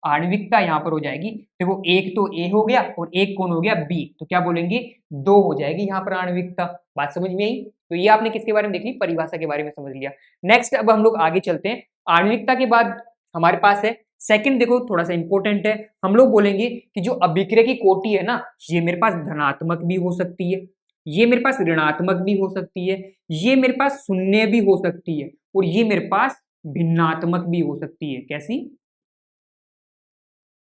आणविकता यहाँ पर हो जाएगी, देखो एक तो ए हो गया और एक कौन हो गया बी, तो क्या बोलेंगे 2 हो जाएगी यहाँ पर आणविकता। बात समझ में आई? तो ये आपने किसके बारे में देख ली, परिभाषा के बारे में समझ लिया। नेक्स्ट अब हम लोग आगे चलते हैं, आणविकता के बाद हमारे पास है सेकंड, देखो थोड़ा सा इंपॉर्टेंट है, हम लोग बोलेंगे कि जो अभिक्रिया की कोटि है ना, ये मेरे पास धनात्मक भी हो सकती है, ये मेरे पास ऋणात्मक भी हो सकती है, ये मेरे पास शून्य भी हो सकती है, और ये मेरे पास भिन्नात्मक भी हो सकती है। कैसी?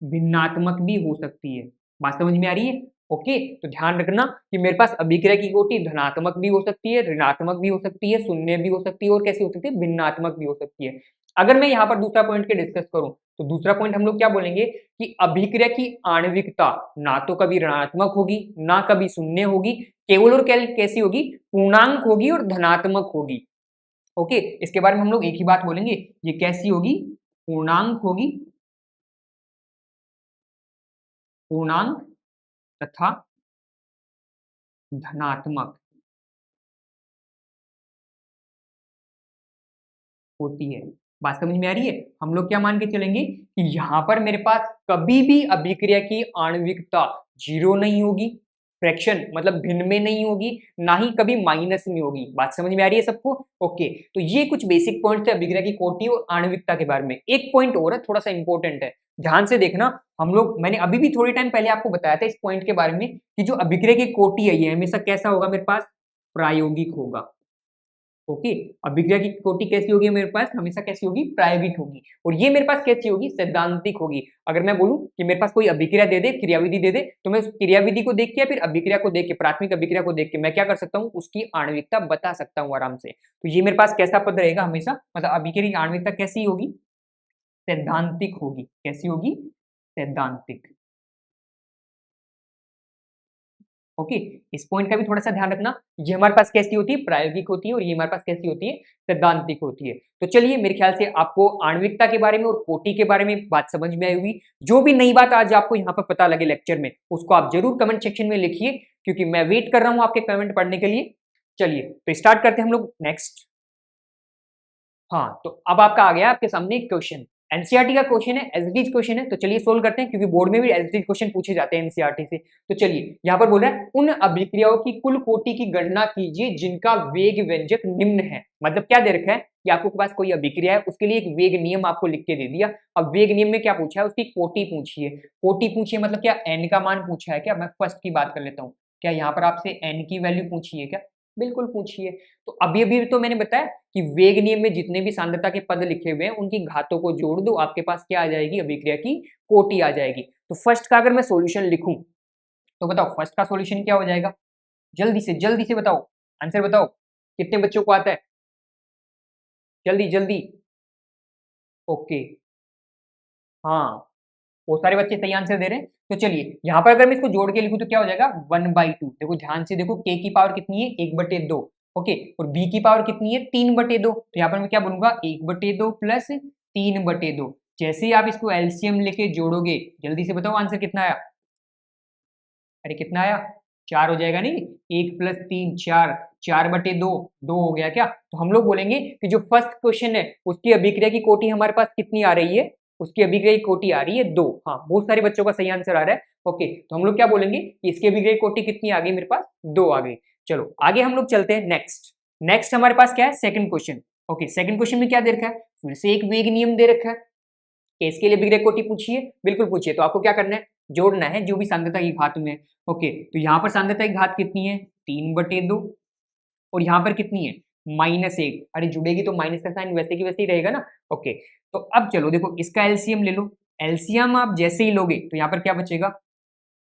भिन्नात्मक भी हो सकती है। बात समझ में आ रही है? ओके, तो ध्यान रखना कि मेरे पास अभिक्रिया की कोटि धनात्मक भी हो सकती है, ऋणात्मक भी हो सकती है, शून्य भी हो सकती है, और कैसी हो सकती है, भिन्नात्मक भी हो सकती है। अगर मैं यहाँ पर दूसरा पॉइंट के डिस्कस करूं, तो दूसरा पॉइंट हम लोग क्या बोलेंगे कि अभिक्रिया की आणविकता ना तो कभी ऋणात्मक होगी, ना कभी शून्य होगी, केवल और कैसी होगी, पूर्णांक होगी और धनात्मक होगी। ओके, इसके बारे में हम लोग एक ही बात बोलेंगे, ये कैसी होगी, पूर्णांक होगी, पूर्णांक तथा धनात्मक होती है। बात समझ में आ रही है? हम लोग क्या मान के चलेंगे कि यहां पर मेरे पास कभी भी अभिक्रिया की आणविकता जीरो नहीं होगी, फ्रैक्शन मतलब भिन्न में नहीं होगी, ना ही कभी माइनस में होगी। बात समझ में आ रही है सबको? ओके, तो ये कुछ बेसिक पॉइंट्स थे अभिक्रिया की कोटि और आणविकता के बारे में। एक पॉइंट और है, थोड़ा सा इंपॉर्टेंट है, ध्यान से देखना। हम लोग, मैंने अभी भी थोड़ी टाइम पहले आपको बताया था इस पॉइंट के बारे में कि जो अभिक्रिया की कोटि है ये हमेशा कैसा होगा, मेरे पास प्रायोगिक होगा। ओके, अभिक्रिया की कोटि कैसी होगी मेरे पास, हमेशा कैसी होगी, प्रायोगिक होगी, और ये मेरे पास कैसी होगी, सैद्धांतिक होगी। अगर मैं बोलूं कि मेरे पास कोई अभिक्रिया दे दे, क्रियाविधि दे दे, तो मैं उस क्रियाविधि को देख के या फिर अभिक्रिया को देख के, प्राथमिक अभिक्रिया को देख के मैं क्या कर सकता हूँ, उसकी आणविकता बता सकता हूँ आराम से। तो ये मेरे पास कैसा पद रहेगा हमेशा, मतलब अभिक्रिया की आणविकता कैसी होगी, सैद्धांतिक होगी। कैसी होगी, सैद्धांतिक। ओके, इस पॉइंट का भी थोड़ा सा ध्यान रखना, ये हमारे पास कैसी होती है, प्रायोगिक होती है, और ये हमारे पास कैसी होती है, सैद्धांतिक होती है। तो चलिए, मेरे ख्याल से आपको आणविकता के बारे में और कोटि के बारे में बात समझ में आई होगी। जो भी नई बात आज आपको यहाँ पर पता लगे लेक्चर में, उसको आप जरूर कमेंट सेक्शन में लिखिए, क्योंकि मैं वेट कर रहा हूँ आपके कमेंट पढ़ने के लिए। चलिए, तो स्टार्ट करते हैं हम लोग नेक्स्ट। हाँ, तो अब आपका आ गया आपके सामने एक क्वेश्चन, एनसीईआरटी का क्वेश्चन है, एज इट इज क्वेश्चन है, तो चलिए सोल्व करते हैं, क्योंकि बोर्ड में भी एज इट इज क्वेश्चन पूछे जाते हैं एनसीईआरटी से। तो चलिए, यहाँ पर बोल रहा है उन अभिक्रियाओं की कुल कोटि की गणना कीजिए जिनका वेग व्यंजक निम्न है। मतलब क्या दे रखा है कि आपके पास कोई अभिक्रिया है, उसके लिए एक वेग नियम आपको लिख के दे दिया। अब वेग नियम में क्या पूछा है, उसकी कोटि पूछी है। कोटि पूछी है मतलब क्या, एन का मान पूछा है क्या? मैं फर्स्ट की बात कर लेता हूँ, क्या यहाँ पर आपसे एन की वैल्यू पूछी है क्या? बिल्कुल पूछी है। तो अभी अभी तो मैंने बताया कि वेग नियम में जितने भी सांद्रता के पद लिखे हुए हैं उनकी घातों को जोड़ दो, आपके पास क्या आ जाएगी, अभिक्रिया की कोटि आ जाएगी। तो फर्स्ट का अगर मैं सॉल्यूशन लिखूं, तो बताओ फर्स्ट का सॉल्यूशन क्या हो जाएगा, जल्दी से बताओ, आंसर बताओ, कितने बच्चों को आता है, जल्दी जल्दी। ओके, हाँ, वो सारे बच्चे सही आंसर दे रहे हैं। तो चलिए, यहाँ पर अगर मैं इसको जोड़ के लिखूं तो क्या हो जाएगा, 1/2। देखो ध्यान से देखो, k की पावर कितनी है, 1/2। ओके, और b की पावर कितनी है, 3/2। तो यहाँ पर मैं क्या बनूंगा, 1/2 प्लस 3/2। जैसे ही आप इसको एलसीएम लेके जोड़ोगे, जल्दी से बताओ आंसर कितना आया, अरे कितना आया, 4 हो जाएगा नहीं, 1 प्लस 3 4, 4/2, 2 हो गया क्या? तो हम लोग बोलेंगे कि जो फर्स्ट क्वेश्चन है उसकी अभिक्रिया की कोटि हमारे पास कितनी आ रही है, उसकी अभिक्रिया की कोटि आ रही है 2। हाँ, बहुत सारे बच्चों का सही आंसर आ रहा है। ओके, तो हम लोग क्या बोलेंगे कि इसकी अभिक्रिया की कोटि कितनी आ गई, मेरे पास 2 आ गई। चलो आगे हम लोग चलते हैं नेक्स्ट। नेक्स्ट हमारे पास क्या है, second question. Okay, second question में क्या दे रखा है, फिर से एक वेग नियम दे रखा है कि इसके लिए अभिक्रिया कोटि पूछिए, बिल्कुल पूछिए। तो आपको क्या करना है, जोड़ना है जो भी सांद्रता की घात में है। ओके, तो यहाँ पर सांद्रता की घात कितनी है, 3/2, और यहाँ पर कितनी है, -1। अरे जुड़ेगी तो माइनस का साइन वैसे की वैसे ही रहेगा ना। ओके, तो अब चलो देखो, इसका एलसीएम ले लो। एलसीएम आप जैसे ही लोगे तो यहाँ पर क्या बचेगा,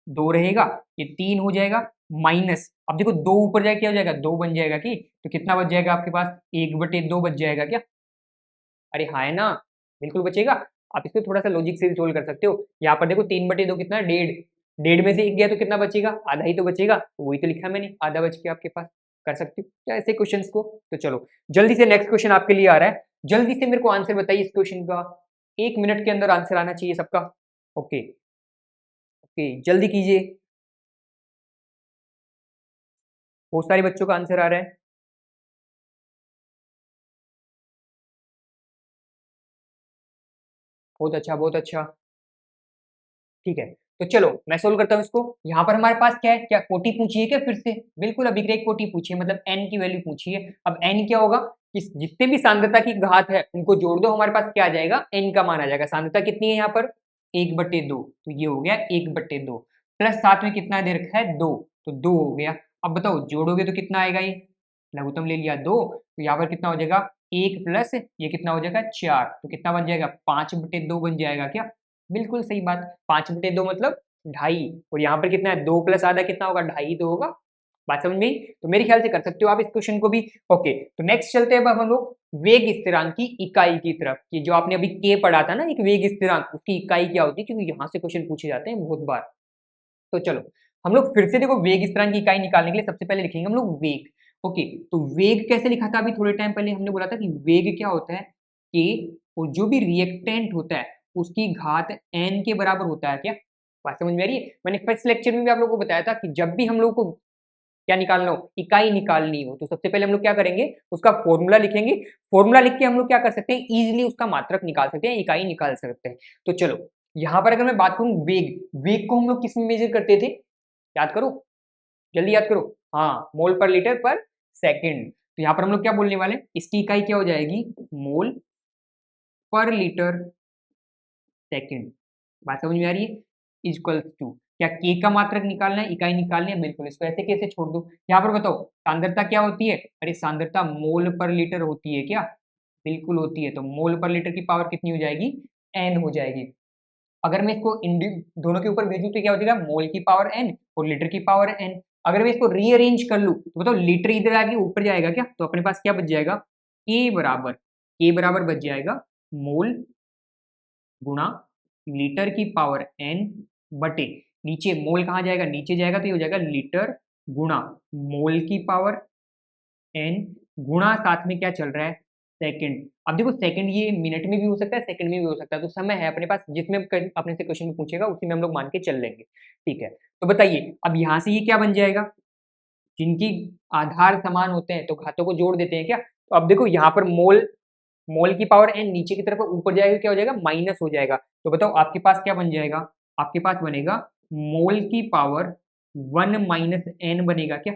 2 रहेगा, ये 3 हो जाएगा, माइनस, अब देखो 2 ऊपर जाए क्या हो जाएगा, 2 बन जाएगा कि, तो कितना बच जाएगा आपके पास, 1/2 बच जाएगा क्या? अरे हाँ, है ना, बिल्कुल बचेगा। आप इसको थोड़ा सा लॉजिक से सोल्व कर सकते हो। यहाँ पर देखो 3/2 कितना है, 1.5, 1.5 में से 1 गया तो कितना बचेगा, आधा ही तो बचेगा, तो वही तो लिखा मैंने, आधा बच के आपके पास। कर सकते हो क्या ऐसे क्वेश्चंस को? तो चलो जल्दी से नेक्स्ट क्वेश्चन आपके लिए आ रहा है, जल्दी से मेरे को आंसर बताइए इस क्वेश्चन का, 1 मिनट के अंदर आंसर आना चाहिए सबका। ओके, ओके जल्दी कीजिए, बहुत सारे बच्चों का आंसर आ रहा है। बहुत अच्छा, बहुत अच्छा। ठीक है, तो चलो मैं सोल्व करता हूँ इसको। यहाँ पर हमारे पास क्या है, क्या कोटि पूछी है क्या फिर से? बिल्कुल अभिक्रिया की कोटि पूछी है, मतलब n की वैल्यू पूछी है। अब n क्या होगा, इस जितने भी सांद्रता की घात है उनको जोड़ दो, हमारे पास क्या आ जाएगा, n का मान आ जाएगा। सांद्रता कितनी है यहाँ पर, 1/2, तो ये हो गया 1/2 प्लस साथ में कितना दे रखा है, 2, तो 2 हो गया। अब बताओ जोड़ोगे तो कितना आएगा, ये लघुत्तम ले लिया 2, तो यहाँ पर कितना हो जाएगा, 1 प्लस ये कितना हो जाएगा 4, तो कितना बन जाएगा, 5/2 बन जाएगा क्या? बिल्कुल सही बात, 5/2 मतलब 2.5, और यहाँ पर कितना है, 2 प्लस आधा कितना होगा, 2.5 तो होगा। बात समझ में आई? तो मेरे ख्याल से कर सकते हो आप इस क्वेश्चन को भी। ओके, तो नेक्स्ट चलते हैं अब हम लोग वेग स्थिरांक की इकाई की तरफ। कि जो आपने अभी के पढ़ा था ना, एक वेग स्थिरांक, उसकी इकाई क्या होती है, क्योंकि यहाँ से क्वेश्चन पूछे जाते हैं बहुत बार। तो चलो हम लोग फिर से देखो वेग स्थिरांक की इकाई निकालने के लिए सबसे पहले लिखेंगे हम लोग वेग। ओके, तो वेग कैसे लिखा था, अभी थोड़े टाइम पहले हमने बोला था कि वेग क्या होता है कि वो जो भी रिएक्टेंट होता है उसकी घात n के बराबर होता है। क्या बात समझ में आ रही है? मैंने फर्स्ट लेक्चर में भी आप लोगों को बताया था कि जब भी हम लोग को क्या निकालना हो, इकाई निकालनी हो, तो सबसे पहले हम लोग क्या करेंगे, उसका फॉर्मूला लिखेंगे। फॉर्मूला लिख के हम लोग क्या कर सकते हैं, इजीली उसका मात्रक निकाल सकते हैं, इकाई निकाल सकते हैं। तो चलो यहाँ पर अगर मैं बात करूं वेग, वेग को हम लोग किस में मेजर करते थे, याद करो, जल्दी याद करो। हाँ, मोल पर लीटर पर सेकंड। तो यहाँ पर हम लोग क्या बोलने वाले हैं, इसकी इकाई क्या हो जाएगी, मोल पर लीटर सेकंड। बात समझ में आ रही है? इक्वल्स टू क्या, के का मात्रक निकालना है, इकाई निकालनी है, बिल्कुल इसको ऐसे कैसे छोड़ दो। यहाँ पर बताओ सांद्रता क्या होती है, अरे सांद्रता मोल पर लीटर होती है क्या, बिल्कुल होती है। तो मोल पर लीटर की पावर कितनी हो जाएगी, n हो जाएगी। अगर मैं इसको दोनों के ऊपर भेजूं तो क्या हो जाएगा, मोल की पावर n और लीटर की पावर n। अगर मैं इसको रीअरेंज कर लूं तो बताओ लीटर इधर आके ऊपर जाएगा क्या, तो अपने पास क्या बच जाएगा, के बराबर बच जाएगा मोल गुणा लीटर की पावर n बटे नीचे मोल कहाँ जाएगा, नीचे जाएगा, तो ये हो जाएगा लीटर गुणा मोल की पावर n गुणा साथ में क्या चल रहा है, सेकंड। अब देखो सेकंड ये मिनट में भी हो सकता है, सेकंड में भी हो सकता है, तो समय है अपने पास, जिसमें अपने से क्वेश्चन पूछेगा उसी में हम लोग मान के चल लेंगे। ठीक है, तो बताइए अब यहाँ से ये क्या बन जाएगा, जिनकी आधार समान होते हैं तो घातों को जोड़ देते हैं क्या। तो अब देखो यहाँ पर मोल, मोल की पावर n नीचे की तरफ ऊपर जाएगा, क्या हो जाएगा, माइनस हो जाएगा। तो बताओ आपके पास क्या बन जाएगा, आपके पास बनेगा मोल की पावर 1 माइनस n बनेगा क्या।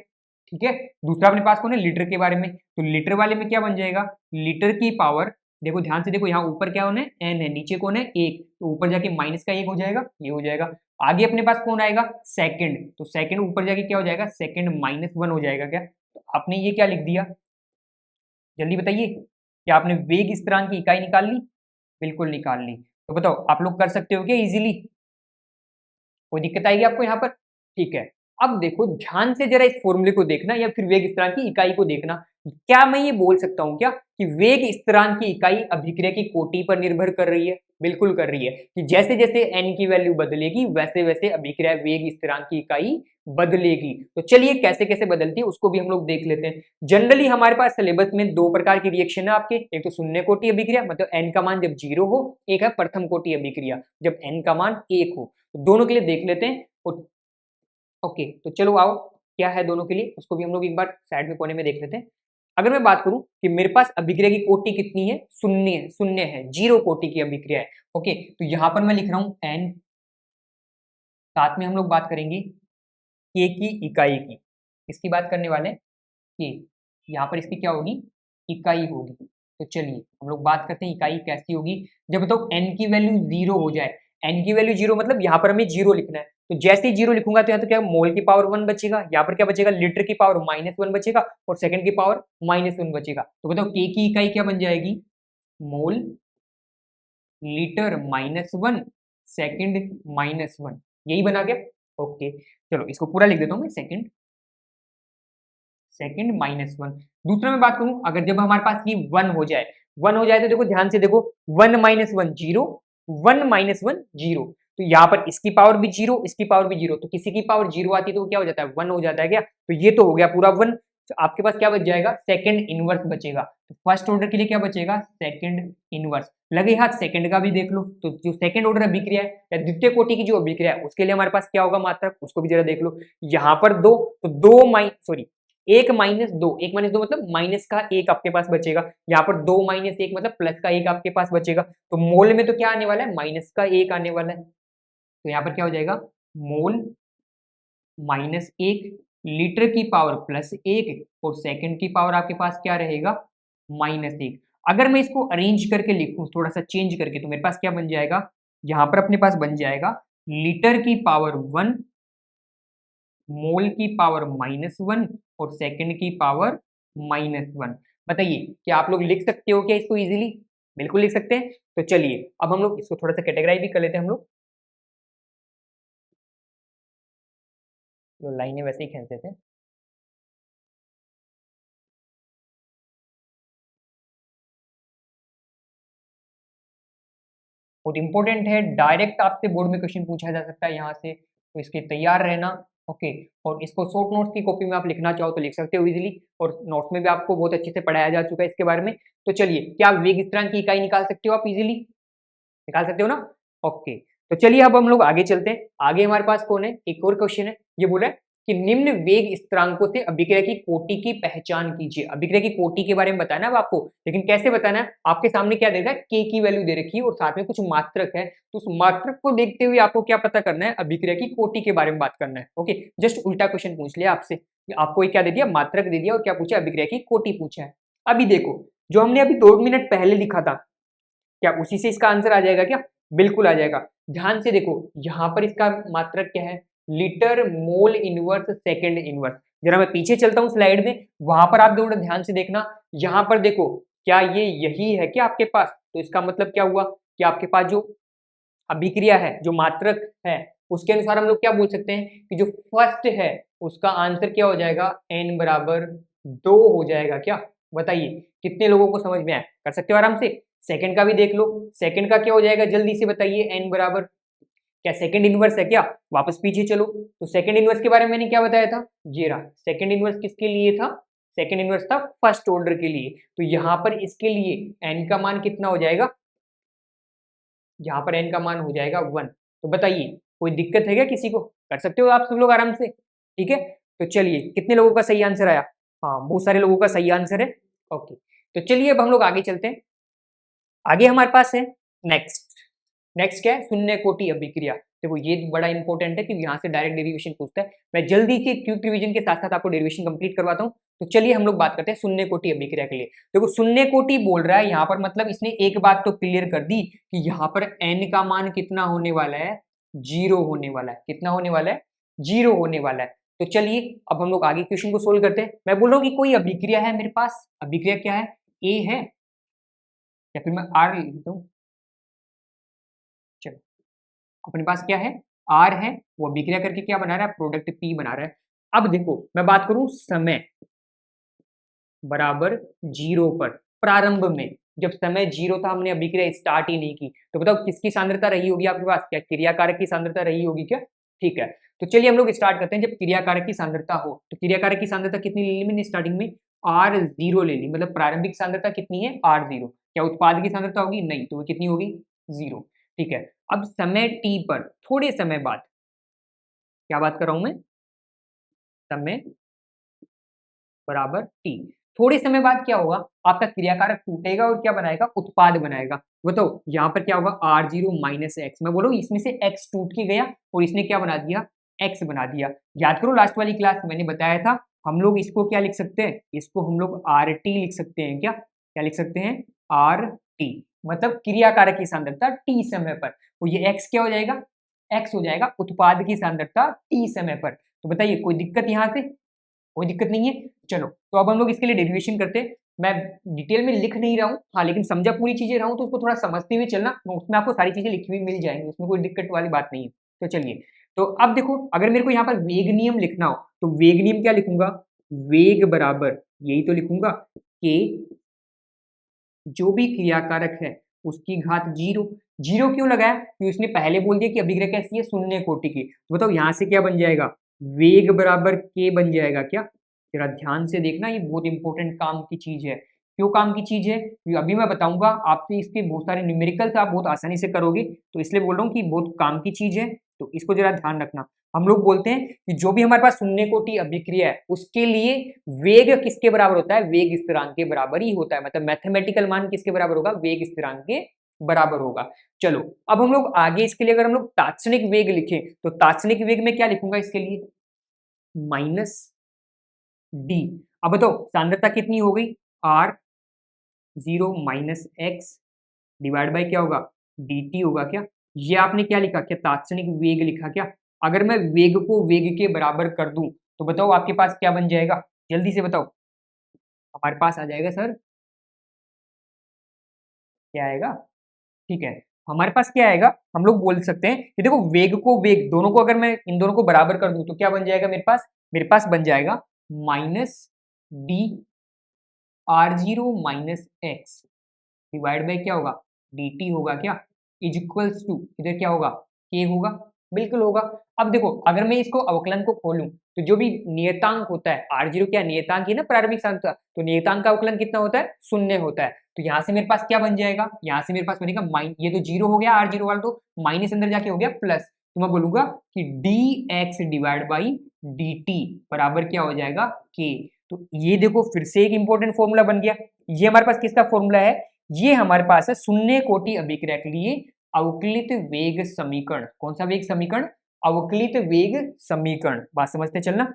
ठीक है, दूसरा अपने पास कौन है, लीटर के बारे में, तो लीटर वाले में क्या बन जाएगा, लीटर की पावर, देखो ध्यान से देखो, यहाँ ऊपर क्या होना है, n है, नीचे कौन है, 1, तो ऊपर जाके माइनस का 1 हो जाएगा, ये हो जाएगा। आगे अपने पास कौन आएगा, सेकंड, तो सेकंड ऊपर जाके क्या हो जाएगा, सेकंड -1 हो जाएगा क्या। तो आपने ये क्या लिख दिया, जल्दी बताइए, क्या आपने वेग स्थिरांक की इकाई निकाल ली, बिल्कुल निकाल ली। तो बताओ आप लोग कर सकते हो क्या इजीली, कोई दिक्कत आएगी आपको यहाँ पर? ठीक है, अब देखो ध्यान से जरा इस फॉर्मूले को देखना या फिर वेग स्थिरांक की इकाई को देखना। क्या मैं ये बोल सकता हूँ क्या कि वेग स्थिरांक की इकाई अभिक्रिया की कोटि पर निर्भर कर रही है? बिल्कुल कर रही है, कि जैसे जैसे n की वैल्यू बदलेगी वैसे वैसे अभिक्रिया वेग स्थिरांक की इकाई बदलेगी। तो चलिए कैसे कैसे बदलती है उसको भी हम लोग देख लेते हैं। जनरली हमारे पास सिलेबस में 2 प्रकार की रिएक्शन है आपके, एक तो शून्य कोटि अभिक्रिया, मतलब n का मान जब 0 हो, एक है प्रथम कोटि अभिक्रिया जब n का मान 1 हो। तो दोनों के लिए देख लेते हैं। ओके, तो चलो आओ, क्या है दोनों के लिए उसको भी हम लोग एक बार साइड में कोने में देख लेते हैं। अगर मैं बात करूं कि मेरे पास अभिक्रिया की कोटि कितनी है, शून्य है, शून्य है, 0 कोटि की अभिक्रिया है। ओके, तो यहां पर मैं लिख रहा हूं n, साथ में हम लोग बात करेंगे k की इकाई की, इसकी बात करने वाले हैं k, यहाँ पर इसकी क्या होगी, इकाई होगी। तो चलिए हम लोग बात करते हैं इकाई कैसी होगी। जब बताओ n की वैल्यू 0 हो जाए, n की वैल्यू 0 मतलब यहाँ पर हमें 0 लिखना है, तो जैसे ही 0 लिखूंगा तो यहाँ तो क्या मोल की पावर 1 बचेगा, यहाँ पर क्या बचेगा, लीटर की पावर -1 बचेगा और सेकंड की पावर -1 बचेगा। तो बताओ k की इकाई क्या बन जाएगी, मोल लीटर -1 सेकंड -1, यही बना गया। ओके, चलो इसको पूरा लिख देता हूँ मैं, सेकंड -1। दूसरा मैं बात करूं, अगर जब हमारे पास ये 1 हो जाए, 1 हो जाए तो देखो ध्यान से देखो, 1 -1 0, 1 -1 0, तो यहाँ पर इसकी पावर भी 0, इसकी पावर भी 0, तो किसी की पावर 0 आती है तो क्या हो जाता है, 1 हो जाता है क्या। तो ये तो हो गया पूरा 1, तो आपके पास क्या बच जाएगा, सेकंड इनवर्स बचेगा। तो फर्स्ट ऑर्डर के लिए क्या बचेगा, सेकंड इनवर्स। लगे हाथ सेकंड का भी देख लो, तो जो सेकंड ऑर्डर अभिक्रिया है या द्वितीय कोटि की जो अभिक्रिया है उसके लिए हमारे पास क्या होगा मात्रक, उसको भी जरा देख लो। यहाँ पर 2, तो 1 -2, 1 -2 मतलब माइनस का 1 आपके पास बचेगा, यहाँ पर 2 - 1 मतलब प्लस का 1 आपके पास बचेगा। तो मोल में तो क्या आने वाला है, माइनस का 1 आने वाला है। तो यहाँ पर क्या हो जाएगा, मोल माइनस 1, लीटर की पावर प्लस 1 और सेकंड की पावर आपके पास क्या रहेगा, माइनस 1। अगर मैं इसको अरेंज करके लिखूं थोड़ा सा चेंज करके, तो मेरे पास क्या बन जाएगा, यहाँ पर अपने पास बन जाएगा लीटर की पावर 1, मोल की पावर -1 और सेकंड की पावर -1। बताइए क्या आप लोग लिख सकते हो क्या इसको इजीली? बिल्कुल लिख सकते हैं। तो चलिए अब हम लोग इसको थोड़ा सा कैटेगराइज भी कर लेते हैं हम लोग। जो लाइनें वैसे ही खींचते थे। बहुत इंपॉर्टेंट है, डायरेक्ट आपसे बोर्ड में क्वेश्चन पूछा जा सकता है यहाँ से, तो इसके तैयार रहना। ओके, और इसको शॉर्ट नोट्स की कॉपी में आप लिखना चाहो तो लिख सकते हो इजीली, और नोट्स में भी आपको बहुत अच्छे से पढ़ाया जा चुका है इसके बारे में। तो चलिए, क्या वेग स्थिरांक की इकाई निकाल सकते हो आप इजीली? निकाल सकते हो ना? ओके, तो चलिए अब हम लोग आगे चलते हैं। आगे हमारे पास कौन है, एक और क्वेश्चन है, ये बोल रहा है कि निम्न वेग स्थिरांकों से अभिक्रिया की कोटि की पहचान कीजिए। अभिक्रिया की कोटि के बारे में बताना है अब आपको, लेकिन कैसे बताना है? आपके सामने क्या दे रखा है, के की वैल्यू दे रखी है और साथ में कुछ मात्रक है, तो उस मात्रक को देखते हुए आपको क्या पता करना है, अभिक्रिया की कोटि के बारे में बात करना है। ओके, जस्ट उल्टा क्वेश्चन पूछ लिया आपसे, आपको क्या दे दिया, मात्रक दे दिया और क्या पूछा, अभिक्रिया की कोटि पूछा है। अभी देखो, जो हमने अभी 2 मिनट पहले लिखा था, क्या उसी से इसका आंसर आ जाएगा क्या? बिल्कुल आ जाएगा। ध्यान से देखो, यहाँ पर इसका मात्रक क्या है, litre mole inverse second inverse. जरा मैं पीछे चलता हूँ स्लाइड में, वहां पर आप थोड़ा ध्यान से देखना। यहाँ पर देखो, क्या ये यही है क्या आपके पास? तो इसका मतलब क्या हुआ कि आपके पास जो अभिक्रिया है, जो मात्रक है, उसके अनुसार हम लोग क्या बोल सकते हैं कि जो फर्स्ट है उसका आंसर क्या हो जाएगा, n बराबर 2 हो जाएगा क्या? बताइए कितने लोगों को समझ में आया? कर सकते हो आराम से। सेकंड का भी देख लो, सेकंड का क्या हो जाएगा, जल्दी से बताइए। n बराबर, क्या सेकंड इनवर्स है क्या? वापस पीछे चलो, तो सेकंड इनवर्स के बारे में मैंने क्या बताया था, ये रहा। सेकंड इनवर्स किसके लिए था? सेकंड इनवर्स था फर्स्ट ऑर्डर के लिए। तो यहाँ पर इसके लिए n का मान कितना हो जाएगा, यहाँ पर n का मान हो जाएगा 1। तो बताइए कोई दिक्कत है क्या किसी को? कर सकते हो आप सब लोग आराम से, ठीक है। तो चलिए, कितने लोगों का सही आंसर आया? हाँ, बहुत सारे लोगों का सही आंसर है। ओके, तो चलिए अब हम लोग आगे चलते हैं। आगे हमारे पास है नेक्स्ट। नेक्स्ट क्या है, शून्य कोटि अभिक्रिया। देखो ये बड़ा इंपॉर्टेंट है क्योंकि यहाँ से डायरेक्ट डेरिवेशन पूछता है। मैं जल्दी से क्विक रिवीजन के साथ साथ आपको डेरिवेशन कंप्लीट करवाता हूँ। तो चलिए हम लोग बात करते हैं शून्य कोटि अभिक्रिया के लिए। देखो शून्य कोटि बोल रहा है यहाँ पर, मतलब इसने एक बात तो क्लियर कर दी कि यहाँ पर n का मान कितना होने वाला है, 0 होने वाला है। कितना होने वाला है, 0 होने वाला है। तो चलिए अब हम लोग आगे क्वेश्चन को सोल्व करते हैं। मैं बोल रहा हूँ कि कोई अभिक्रिया है मेरे पास, अभिक्रिया क्या है, ए है, या फिर मैं आर लिख दूं। चलो, अपने पास क्या है, आर है, वो अभिक्रिया करके क्या बना रहा है, प्रोडक्ट पी बना रहा है। अब देखो मैं बात करूं समय बराबर 0 पर, प्रारंभ में जब समय 0 था, हमने अभिक्रिया स्टार्ट ही नहीं की, तो बताओ किसकी सांद्रता रही होगी आपके पास, क्या क्रियाकारक की सांद्रता रही होगी क्या? ठीक है, तो चलिए हम लोग स्टार्ट करते हैं। जब क्रियाकारक की सांद्रता हो तो क्रियाकारक की सांद्रता कितनी ले ली मैंने स्टार्टिंग में, R0 ले ली, मतलब प्रारंभिक सांद्रता कितनी है, R0। क्या उत्पाद की सांद्रता होगी, नहीं, तो वो कितनी होगी, 0। ठीक है, अब समय t पर थोड़े समय बाद, क्या बात कर रहा हूं मैं, समय बराबर t, थोड़े समय बाद क्या होगा, आपका क्रियाकारक टूटेगा और क्या बनाएगा, उत्पाद बनाएगा। बताओ यहाँ पर क्या होगा, R0 माइनस एक्स। मैं बोलूँ इसमें से x टूट के गया और इसने क्या बना दिया, x बना दिया। याद करो लास्ट वाली क्लास मैंने बताया था, हम लोग इसको क्या लिख सकते हैं, इसको हम लोग RT लिख सकते हैं। क्या क्या लिख सकते हैं, RT, मतलब क्रियाकारक की सांद्रता t समय पर। तो ये x क्या हो जाएगा, x हो जाएगा उत्पाद की सांद्रता t समय पर। तो बताइए कोई दिक्कत यहाँ से, कोई दिक्कत नहीं है। चलो तो अब हम लोग इसके लिए डेरिवेशन करते हैं। मैं डिटेल में लिख नहीं रहा हूँ, हाँ, लेकिन समझा पूरी चीजें रहा हूँ तो उसको थोड़ा समझते हुए चलना, उसमें आपको सारी चीजें लिखी हुई मिल जाएंगी, उसमें कोई दिक्कत वाली बात नहीं है। तो चलिए, तो अब देखो अगर मेरे को यहाँ पर वेग नियम लिखना हो तो वेग नियम क्या लिखूंगा, वेग बराबर यही तो लिखूंगा कि जो भी क्रियाकारक है उसकी घात 0। 0 क्यों लगाया, क्योंकि उसने पहले बोल दिया कि अभिक्रिया कैसी है, शून्य कोटि की। तो बताओ यहाँ से क्या बन जाएगा, वेग बराबर k बन जाएगा। क्या, जरा ध्यान से देखना, ये बहुत इंपॉर्टेंट काम की चीज है। क्यों काम की चीज है, क्योंकि अभी मैं बताऊंगा आपसे, इसके बहुत सारे न्यूमेरिकल्स आप बहुत आसानी से करोगे, तो इसलिए बोल रहा हूँ कि बहुत काम की चीज है, तो इसको जरा ध्यान रखना। हम लोग बोलते हैं कि जो भी हमारे पास शून्य कोटि अभिक्रिया है उसके लिए वेग किसके बराबर होता है, वेग स्थिरांक के बराबर ही होता है। मतलब मैथमेटिकल मान किसके बराबर होगा, वेग स्थिरांक के बराबर होगा। चलो अब हम लोग आगे इसके लिए अगर हम लोग तात्क्षणिक वेग लिखें तो तात्क्षणिक वेग में क्या लिखूंगा इसके लिए, माइनस डी। अब बताओ सांद्रता कितनी हो गई, R zero minus x divide by क्या होगा, dt होगा क्या। ये आपने क्या लिखा, क्या तात्क्षणिक वेग लिखा क्या। अगर मैं वेग को वेग के बराबर कर दूं तो बताओ आपके पास क्या बन जाएगा, जल्दी से बताओ। हमारे पास आ जाएगा सर, क्या आएगा, ठीक है, हमारे पास क्या आएगा, हम लोग बोल सकते हैं कि देखो वेग को वेग दोनों को अगर मैं इन दोनों को बराबर कर दूं तो क्या बन जाएगा मेरे पास बन जाएगा minus D R zero minus x divide by क्या होगा, dt होगा क्या, इज इक्वल्स टू इधर क्या होगा, k होगा, बिल्कुल होगा। अब देखो अगर मैं इसको अवकलन को खोलूं तो जो भी नियतांक होता है, r0 क्या नियतांक ही ना प्रारंभिक सांद्रता, तो नियतांक का अवकलन कितना होता है, शून्य होता है। तो यहाँ से मेरे पास क्या बन जाएगा, यहाँ से मेरे पास बनेगा माइन, ये तो जीरो हो गया r0 वाला, तो माइनस अंदर जाके हो गया प्लस, तो मैं बोलूंगा कि dx डिवाइड बाई dt बराबर क्या हो जाएगा, k। तो ये देखो फिर से एक इंपॉर्टेंट फॉर्मूला बन गया। ये हमारे पास किसका फॉर्मूला है, ये हमारे पास है शून्य कोटि अभिक्रिया के लिए अवकलित वेग समीकरण। कौन सा वेग समीकरण, अवकलित वेग समीकरण, बात समझते चलना।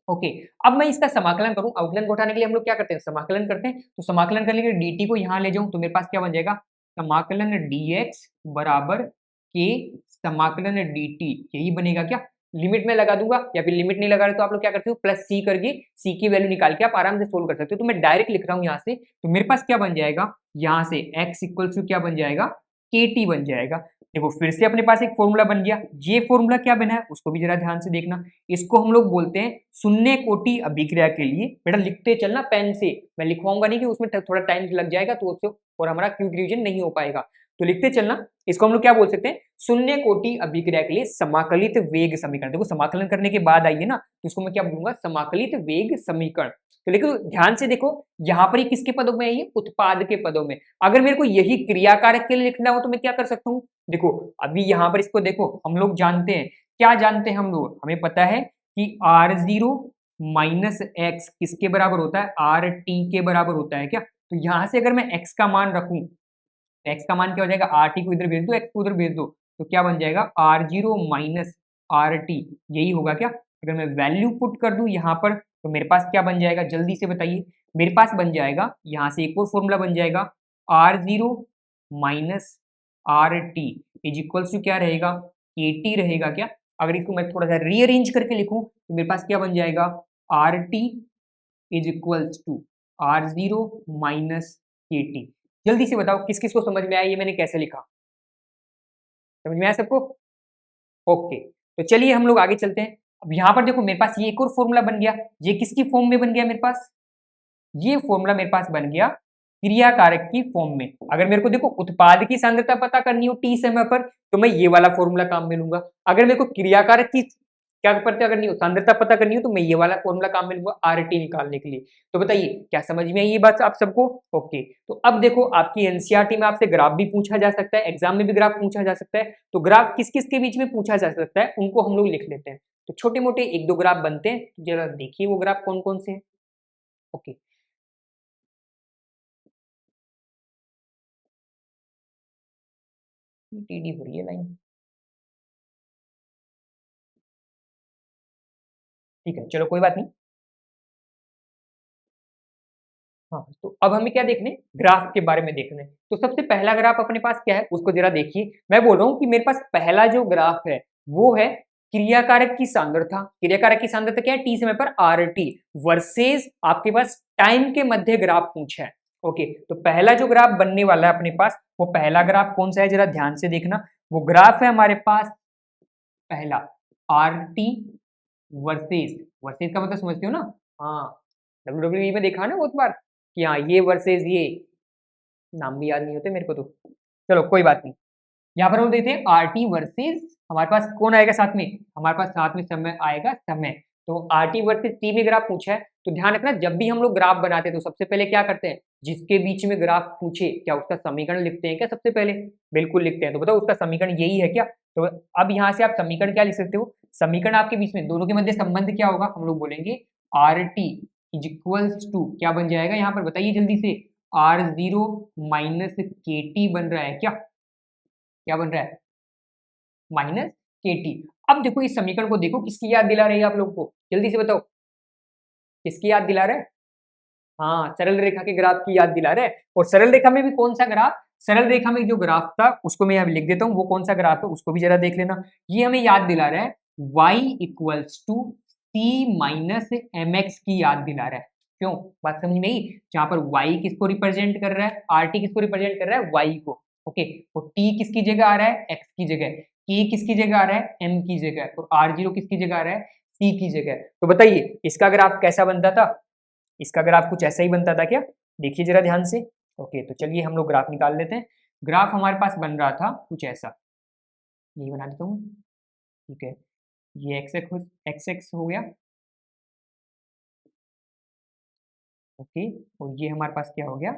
ओके, अब मैं इसका समाकलन करूं, अवकलन को उठाने के लिए हम लोग क्या करते हैं, समाकलन करते हैं। तो समाकलन करने के लिए dt को यहां ले जाऊं तो मेरे पास क्या बन जाएगा, समाकलन dx बराबर के समाकलन dt, यही बनेगा क्या। लिमिट में लगा दूंगा, या फिर लिमिट नहीं लगा रहे तो आप लोग क्या करते हो, प्लस सी करके सी की वैल्यू निकाल के आप आराम से सोल्व कर सकते हो। तो मैं डायरेक्ट लिख रहा हूं यहाँ से, तो मेरे पास क्या बन जाएगा, यहाँ से x इक्वल टू क्या बन जाएगा, kt बन जाएगा। देखो फिर से अपने पास एक फॉर्मूला बन गया। ये फॉर्मूला क्या बना है उसको भी जरा ध्यान से देखना। इसको हम लोग बोलते हैं शून्य कोटि अभिक्रिया के लिए, बेटा लिखते चलना पेन से, मैं लिखवाऊंगा नहीं कि उसमें थोड़ा टाइम लग जाएगा तो उससे और हमारा क्विक रिवीजन नहीं हो पाएगा, तो लिखते चलना। इसको हम लोग क्या बोल सकते हैं, शून्य कोटि अभिक्रिया के लिए समाकलित वेग समीकरण। देखो समाकलन करने के बाद आइए ना, तो इसको मैं क्या बोलूंगा, समाकलित वेग समीकरण। तो देखो ध्यान से देखो, यहाँ पर ये किसके पदों में है, ये उत्पाद के पदों में। अगर मेरे को यही क्रियाकारक के लिए लिखना हो तो मैं क्या कर सकता हूँ, देखो अभी यहाँ पर इसको देखो, हम लोग जानते हैं, क्या जानते हैं हम लोग, हमें पता है कि r0 माइनस एक्स किसके बराबर होता है, rt के बराबर होता है क्या। तो यहाँ से अगर मैं x का मान रखूं, x का मान क्या हो जाएगा, rt को इधर भेज दो, x को उधर भेज दो, तो क्या बन जाएगा r0 माइनस rt, यही होगा क्या। अगर मैं वैल्यू पुट कर दूं यहाँ पर तो मेरे पास क्या बन जाएगा, जल्दी से बताइए। मेरे पास बन जाएगा यहाँ से एक और फॉर्मूला बन जाएगा, r0 minus rt is equals to क्या रहेगा, kt रहेगा क्या। अगर इसको मैं थोड़ा सा रीअरेंज करके लिखूं तो मेरे पास क्या बन जाएगा, rt is equals to r0 minus kt। जल्दी से बताओ किस किस को समझ में आया, ये मैंने कैसे लिखा, समझ में आया सबको। ओके, तो चलिए हम लोग आगे चलते हैं। अब यहाँ पर देखो मेरे पास ये एक और फॉर्मूला बन गया, ये किसकी फॉर्म में बन गया मेरे पास, ये फॉर्मूला मेरे पास बन गया क्रिया कारक की फॉर्म में। अगर मेरे को देखो उत्पाद की सांद्रता पता करनी हो t समय पर तो मैं ये वाला फॉर्मूला काम में लूंगा। अगर मेरे को क्रिया कारक की क्या पता करनी हो, सांद्रता पता करनी हो, तो मैं ये वाला फॉर्मूला काम में लूंगा RT निकालने के लिए। तो बताइए क्या समझ में आई ये बात आप सबको। ओके, तो अब देखो आपकी एनसीईआरटी में आपसे ग्राफ भी पूछा जा सकता है, एग्जाम में भी ग्राफ पूछा जा सकता है। तो ग्राफ किस किस के बीच में पूछा जा सकता है उनको हम लोग लिख लेते हैं। तो छोटे मोटे एक दो ग्राफ बनते हैं, जरा देखिए वो ग्राफ कौन कौन से हैं। ओके, टीडी हो रही है लाइन, ठीक है चलो कोई बात नहीं। हाँ, तो अब हमें क्या देखने, ग्राफ के बारे में देखना है। तो सबसे पहला ग्राफ अपने पास क्या है उसको जरा देखिए। मैं बोल रहा हूँ कि मेरे पास पहला जो ग्राफ है वो है क्रियाकारक की सांद्रता। क्रियाकारक की सांद्रता क्या है, टी समय पर RT वर्सेस आपके पास टाइम के मध्य ग्राफ पूछा है। ओके, तो पहला जो ग्राफ बनने वाला है अपने पास, वो पहला ग्राफ कौन सा है जरा ध्यान से देखना। वो ग्राफ है हमारे पास पहला RT वर्सेस, वर्सेस का मतलब समझते हो ना, हाँ WWE में देखा ना बहुत बार कि हाँ ये वर्सेस ये, नाम भी याद नहीं होते मेरे को तो, चलो कोई बात नहीं। यहाँ पर हम देखते हैं RT वर्सेस, हमारे पास कौन आएगा साथ में, हमारे पास साथ में समय आएगा समय। तो RT वर्सेस T में ग्राफ पूछा है, तो ध्यान रखना जब भी हम लोग ग्राफ बनाते हैं तो सबसे पहले क्या करते हैं, जिसके बीच में ग्राफ पूछे क्या उसका समीकरण लिखते हैं क्या सबसे पहले, बिल्कुल लिखते हैं। तो बताओ उसका समीकरण यही है क्या। तो अब यहाँ से आप समीकरण क्या लिख सकते हो, समीकरण आपके बीच में दोनों के मध्य संबंध क्या होगा, हम लोग बोलेंगे RT इज इक्वल्स टू क्या बन जाएगा यहाँ पर बताइए जल्दी से, R0 माइनस के टी बन रहा है क्या बन रहा है? Minus K T. अब देखो इस समीकरण को देखो, किसकी याद दिला रही है आप लोग को, जल्दी से बताओ किसकी याद दिला रहा है? हाँ, सरल रेखा के ग्राफ की याद दिला रहा है। और सरल रेखा में भी कौन सा ग्राफ, सरल रेखा में जो ग्राफ था उसको मैं यहाँ लिख देता हूँ, वो कौन सा ग्राफ है उसको भी जरा देख लेना। ये हमें याद दिला रहा है y equals to C minus M x की याद दिला रहा है। क्यों, बात समझ में आई? जहां पर y किसको रिप्रेजेंट कर रहा है, आर टी किसको रिप्रेजेंट कर रहा है, y को। ओके, और t किसकी जगह आ रहा है, x की जगह, k किसकी जगह आ रहा है, m की जगह, और r0 किसकी जगह आ रहा है, c की जगह। तो बताइए इसका ग्राफ कैसा बनता था? इसका ग्राफ कुछ ऐसा ही बनता था क्या? देखिए जरा ध्यान से। ओके, तो चलिए हम लोग ग्राफ निकाल लेते हैं। ग्राफ हमारे पास बन रहा था कुछ ऐसा, यही बना देता हूँ। ठीक है, ये एक्स एक्स हो गया। ओके, और ये हमारे पास क्या हो गया,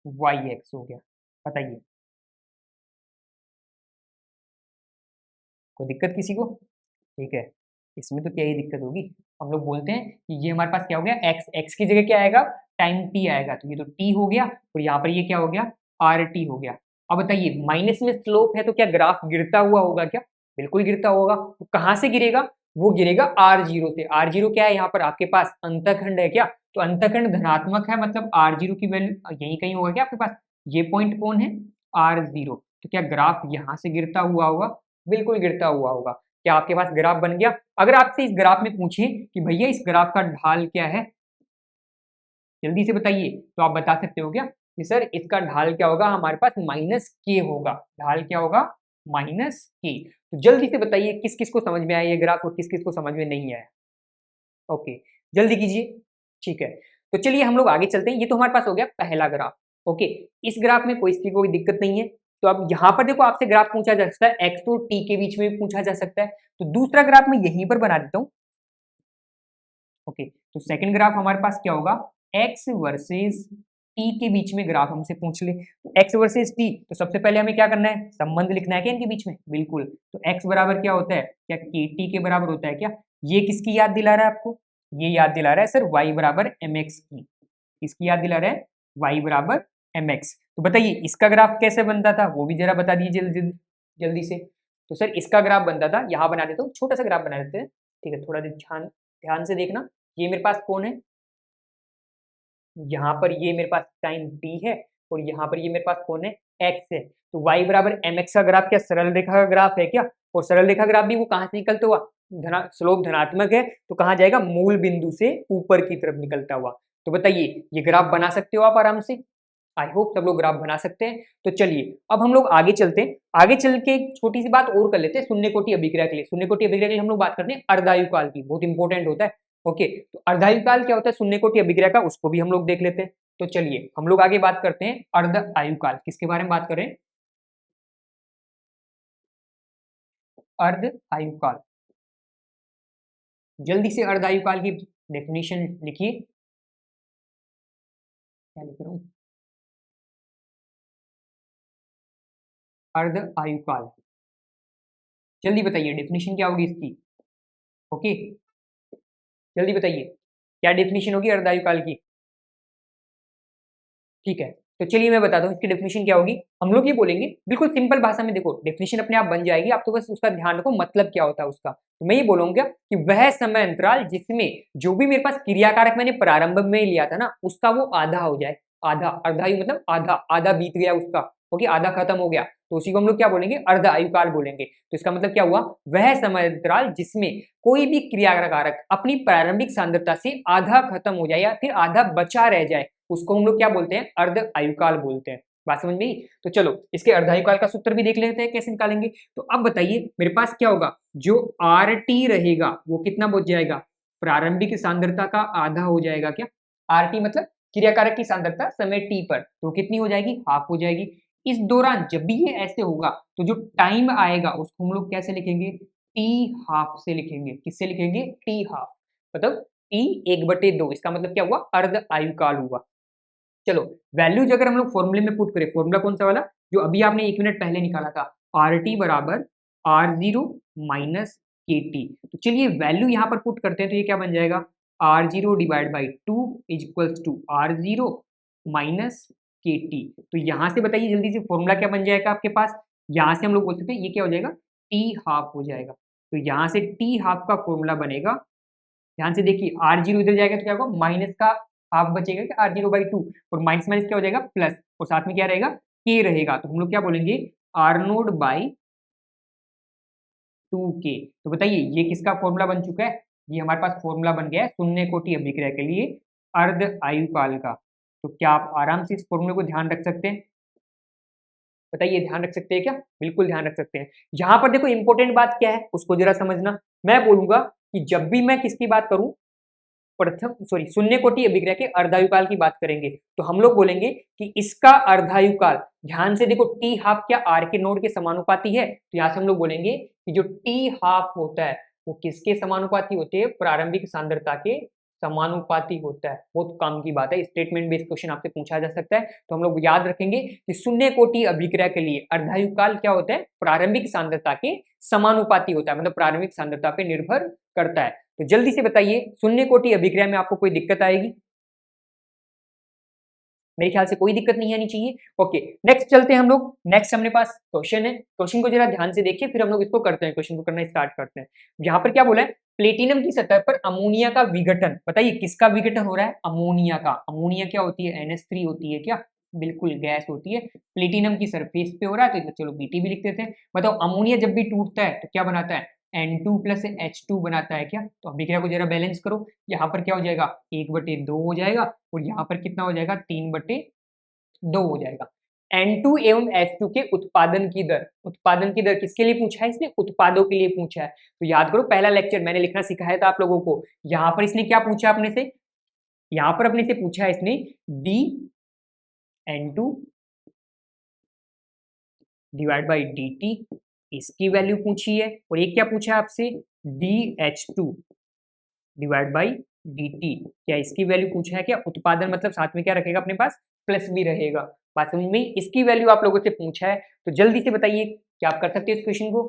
वाई एक्स हो गया। बताइए कोई दिक्कत किसी को? ठीक है, इसमें तो क्या ही दिक्कत होगी। हम लोग बोलते हैं कि ये हमारे पास क्या हो गया, एक्स, एक्स की जगह क्या आएगा, टाइम टी आएगा, तो ये तो टी हो गया, और यहाँ पर ये क्या हो गया, आर टी हो गया। अब बताइए माइनस में स्लोप है तो क्या ग्राफ गिरता हुआ होगा क्या? बिल्कुल गिरता होगा। तो कहाँ से गिरेगा, वो गिरेगा R0 से। R0 क्या है, यहाँ पर आपके पास अंतखंड है क्या, तो अंतखंड धनात्मक है, मतलब R0 की वैल्यू यही कहीं होगा क्या आपके पास, ये पॉइंट कौन है, R0। तो क्या ग्राफ यहाँ से गिरता हुआ होगा? बिल्कुल गिरता हुआ होगा। क्या आपके पास ग्राफ बन गया? अगर आपसे इस ग्राफ में पूछे कि भैया इस ग्राफ का ढाल क्या है, जल्दी से बताइए, तो आप बता सकते हो क्या कि सर इसका ढाल क्या होगा, हमारे पास माइनस के होगा। ढाल क्या होगा, माइनस के। तो जल्दी से बताइए किस किस को समझ में आया ये ग्राफ और किस किस को समझ में नहीं आया। ओके, जल्दी कीजिए। ठीक है, तो चलिए हम लोग आगे चलते हैं। ये तो हमारे पास हो गया पहला ग्राफ। ओके, इस ग्राफ में कोई दिक्कत नहीं है। तो अब यहाँ पर देखो आपसे ग्राफ पूछा जा सकता है, एक्स और टी के बीच में भी पूछा जा सकता है। तो दूसरा ग्राफ मैं यहीं पर बना देता हूँ। ओके, तो सेकंड ग्राफ हमारे पास क्या होगा, x वर्सेस t के बीच में ग्राफ हमसे पूछ ले। तो x वर्सेस t, तो सबसे पहले हमें क्या करना है, संबंध लिखना है क्या इनके बीच में? बिल्कुल। तो x बराबर क्या होता है, क्या kt के बराबर होता है क्या? ये किसकी याद दिला रहा है आपको? ये याद दिला रहा है सर y बराबर mx की। किसकी याद दिला रहा है, y बराबर mx। तो बताइए इसका ग्राफ कैसे बनता था, वो भी जरा बता दीजिए जल्दी से। तो सर इसका ग्राफ बनता था, यहाँ बना देता हूँ, छोटा सा ग्राफ बना देते हैं। ठीक है, थोड़ा ध्यान ध्यान से देखना। ये मेरे पास कौन है, यहाँ पर ये मेरे पास टाइम t है, और यहाँ पर ये मेरे पास कौन है, x है। तो y बराबर mx का ग्राफ क्या सरल रेखा का ग्राफ है क्या? और सरल रेखा ग्राफ भी वो कहाँ से निकलता हुआ, स्लोप धनात्मक है, तो कहाँ जाएगा, मूल बिंदु से ऊपर की तरफ निकलता हुआ। तो बताइए ये ग्राफ बना सकते हो आप आराम से? आई होप सब लोग ग्राफ बना सकते हैं। तो चलिए अब हम लोग आगे चलते हैं। आगे चल के एक छोटी सी बात और कर लेते हैं शून्य कोटि अभिक्रिया के लिए। शून्य कोटि अभिक्रिया के लिए हम लोग बात करते हैं अर्धायु काल की, बहुत इंपॉर्टेंट होता है। ओके, तो अर्धायु काल क्या होता है शून्य कोटि अभिक्रिया का, उसको भी हम लोग देख लेते हैं। तो चलिए हम लोग आगे बात करते हैं अर्ध आयु काल। किसके बारे में बात करें, अर्ध आयु काल। जल्दी से अर्ध आयु काल की डेफिनेशन लिखिए। क्या लिख रहा हूँ, अर्ध आयु काल। जल्दी बताइए डेफिनेशन क्या होगी इसकी। ओके, जल्दी बताइए क्या डेफिनेशन होगी अर्ध आयु काल की। ठीक है, तो चलिए मैं बताता हूँ इसकी डेफिनेशन क्या होगी। हम लोग ये बोलेंगे बिल्कुल सिंपल भाषा में, देखो डेफिनेशन अपने आप बन जाएगी, आप तो बस उसका ध्यान रखो मतलब क्या होता है उसका। तो मैं ये बोलूंगा कि वह समय अंतराल जिसमें जो भी मेरे पास क्रियाकारक मैंने प्रारंभ में लिया था ना, उसका वो आधा हो जाए। आधा, अर्धायु मतलब आधा, आधा बीत गया उसका। ओके, आधा खत्म हो गया, तो उसी को हम लोग क्या बोलेंगे, अर्ध आयु काल बोलेंगे। तो इसका मतलब क्या हुआ, वह समय अंतराल जिसमें कोई भी क्रियाकारक अपनी प्रारंभिक सांद्रता से आधा खत्म हो जाए या फिर आधा बचा रह जाए, उसको हम लोग क्या बोलते हैं, अर्ध आयुकाल बोलते हैं। बात समझ में आई? तो चलो इसके अर्धायुकाल का सूत्र भी देख लेते हैं कैसे निकालेंगे। तो अब बताइए मेरे पास क्या होगा, जो आर टी रहेगा वो कितना बच जाएगा, प्रारंभिक सांद्रता का आधा हो जाएगा क्या। आर टी मतलब क्रियाकारक की सांद्रता समय टी पर, तो कितनी हो जाएगी, हाफ हो जाएगी। इस दौरान जब भी ये ऐसे होगा तो जो टाइम आएगा उसको हम लोग कैसे लिखेंगे, टी हाफ से लिखेंगे। किससे लिखेंगे, टी हाफ, मतलब टी 1/2। इसका मतलब क्या हुआ, अर्ध आयुकाल हुआ। चलो वैल्यूज अगर हम लोग फॉर्मूले में पुट करें, फॉर्मूला कौन सा वाला जो अभी आपने 1 मिनट पहले निकाला था, आर टी बराबर R0 माइनस के टी। तो चलिए वैल्यू यहाँ पर पुट करते हैं, तो ये क्या बन जाएगा, R0 divide by 2 is equals to R0 minus K T. तो यहाँ से बताइए जल्दी से फॉर्मूला क्या बन जाएगा आपके पास, यहाँ से हम लोग बोल सकते हैं ये क्या हो जाएगा, टी हाफ हो जाएगा। तो यहाँ से टी हाफ का फॉर्मूला बनेगा, ध्यान से देखिए आर जीरो इधर जाएगा तो क्या होगा, माइनस का हाफ बचेगा कि आर जीरो बाई टू, और माइनस माइनस क्या हो जाएगा प्लस, और साथ में क्या रहेगा के रहेगा। तो हम लोग क्या बोलेंगे, आर नोट बाई 2k। तो बताइए ये किसका फॉर्मूला बन चुका है, ये हमारे पास फॉर्मूला बन गया है शून्य कोटि अभिक्रिया के लिए अर्ध आयुकाल का। तो क्या आप आराम से इस फॉर्मूले को ध्यान रख सकते हैं, बताइए ध्यान रख सकते हैं क्या, बिल्कुल ध्यान रख सकते हैं। यहाँ पर देखो इंपॉर्टेंट बात क्या है उसको जरा समझना, मैं बोलूंगा कि जब भी मैं किसकी बात करूं, प्रथम सॉरी शून्य कोटि अभिक्रिया के अर्धायुकाल की बात करेंगे, तो हम लोग बोलेंगे कि इसका अर्धायुकाल, ध्यान से देखो टी हाफ क्या आर के नोड के समानुपाती है, तो यहाँ से हम लोग बोलेंगे कि जो टी हाफ होता है वो किसके समानुपाती होते हैं, प्रारंभिक सांद्रता के समानुपाती होता है। बहुत काम की बात है, स्टेटमेंट बेस्ड क्वेश्चन आपसे पूछा जा सकता है, तो हम लोग याद रखेंगे कि शून्य कोटि अभिक्रिया के लिए अर्धायुकाल क्या होता है, प्रारंभिक सांद्रता के समानुपाती होता है, मतलब प्रारंभिक सांद्रता पे निर्भर करता है। तो जल्दी से बताइए शून्य कोटि अभिक्रिया में आपको कोई दिक्कत आएगी, मेरे ख्याल से कोई दिक्कत नहीं आनी चाहिए। ओके नेक्स्ट चलते हैं हम लोग, नेक्स्ट अपने पास क्वेश्चन है, क्वेश्चन को जरा ध्यान से देखिए फिर हम लोग इसको करते हैं, क्वेश्चन को करना स्टार्ट करते हैं। यहाँ पर क्या बोला है, प्लेटिनम की सतह पर अमोनिया का विघटन, बताइए किसका विघटन हो रहा है, अमोनिया का। अमोनिया क्या होती है, NH3 होती है क्या, बिल्कुल गैस होती है, प्लेटिनम की सरफेस पे हो रहा है तो चलो Pt भी लिख देते हैं। बताओ अमोनिया जब भी टूटता है तो क्या बनाता है, N2 प्लस H2 बनाता है क्या। तो अभिक्रिया को जरा बैलेंस करो, यहाँ पर क्या हो जाएगा 1/2 हो जाएगा, और यहाँ पर कितना हो जाएगा 3/2 हो जाएगा। N2 एवं H2 के उत्पादन की दर, उत्पादन की दर किसके लिए पूछा है इसने, उत्पादों के लिए पूछा है। तो याद करो पहला लेक्चर मैंने लिखना सिखाया था आप लोगों को, यहाँ पर इसने क्या पूछा अपने से, यहाँ पर अपने से पूछा है इसने D N2 divide by D T, इसकी वैल्यू पूछी है, और एक क्या पूछा है आपसे DH2 divide by D T, क्या इसकी वैल्यू पूछा है क्या, उत्पादन मतलब साथ में क्या रखेगा अपने पास प्लस भी रहेगा, बात समझ में, इसकी वैल्यू आप लोगों से पूछा है। तो जल्दी से बताइए क्या आप कर सकते हैं इस क्वेश्चन को,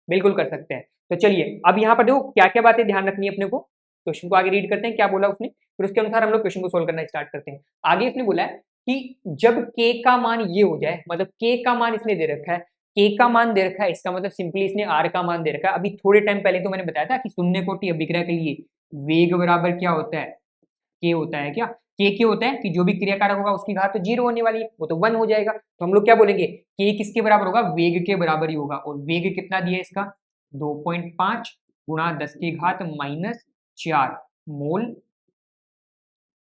बिल्कुल कर सकते हैं। तो चलिए अब यहाँ पर देखो क्या क्या बातें ध्यान रखनी है अपने को, क्वेश्चन को आगे रीड करते हैं क्या बोला उसने, फिर उसके अनुसार हम लोग क्वेश्चन को सोल्व करना स्टार्ट करते हैं। आगे इसने बोला है कि जब k का मान ये हो जाए, मतलब k का मान इसने दे रखा है, k का मान दे रखा है, इसका मतलब सिंपली इसने r का मान दे रखा है। अभी थोड़े टाइम पहले तो मैंने बताया था कि शून्य कोटि अभिक्रिया के लिए वेग बराबर क्या होता है, k होता है क्या, k होता है कि जो भी क्रियाकारक होगा उसकी घात तो 0 होने वाली है, वो तो 1 हो जाएगा। तो हम लोग क्या बोलेंगे, k किसके बराबर होगा, वेग के बराबर ही होगा, और वेग कितना दिया है इसका 2.5 गुणा 10 की घात -4 मोल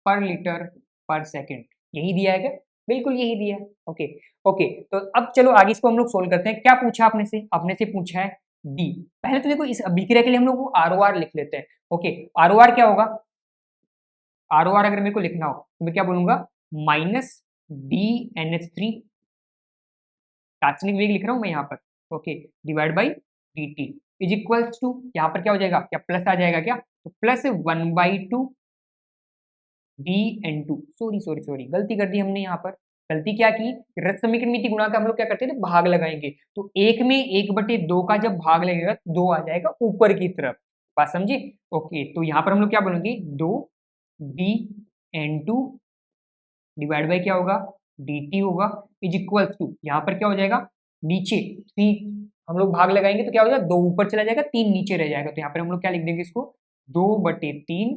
पर लीटर पर सेकंड, यही दिया है क्या, बिल्कुल यही दिया है। ओके ओके तो अब चलो आगे इसको हम लोग सोल्व करते हैं। क्या पूछा आपने से, आपने से पूछा है डी, पहले तो देखो इस अभिक्रिया के लिए हम लोग ROR लिख लेते हैं। ओके ROR क्या होगा, ROR अगर मेरे को लिखना हो तो मैं क्या बोलूंगा माइनस DNH3, तात्क्षणिक वेग लिख रहा हूं मैं यहाँ पर, okay divide by dt is equals to, यहाँ पर क्या हो जाएगा, क्या प्लस आ जाएगा क्या, तो plus 1/2 DN2, sorry sorry sorry गलती कर दी हमने यहाँ पर, गलती क्या की, रस समीकरण मिति गुणा का हम लोग क्या करते थे भाग लगाएंगे, तो एक में 1/2 का जब भाग लगेगा 2 आ जाएगा ऊपर की तरफ, बात समझे। ओके तो यहाँ पर हम लोग क्या बोलेंगे 2 DN2 डिवाइड बाई क्या होगा dt होगा इज इक्वल्स टू, यहाँ पर क्या हो जाएगा नीचे 3 हम लोग भाग लगाएंगे तो क्या हो जाएगा 2 ऊपर चला जाएगा 3 नीचे रह जाएगा, तो यहाँ पर हम लोग क्या लिख देंगे इसको 2/3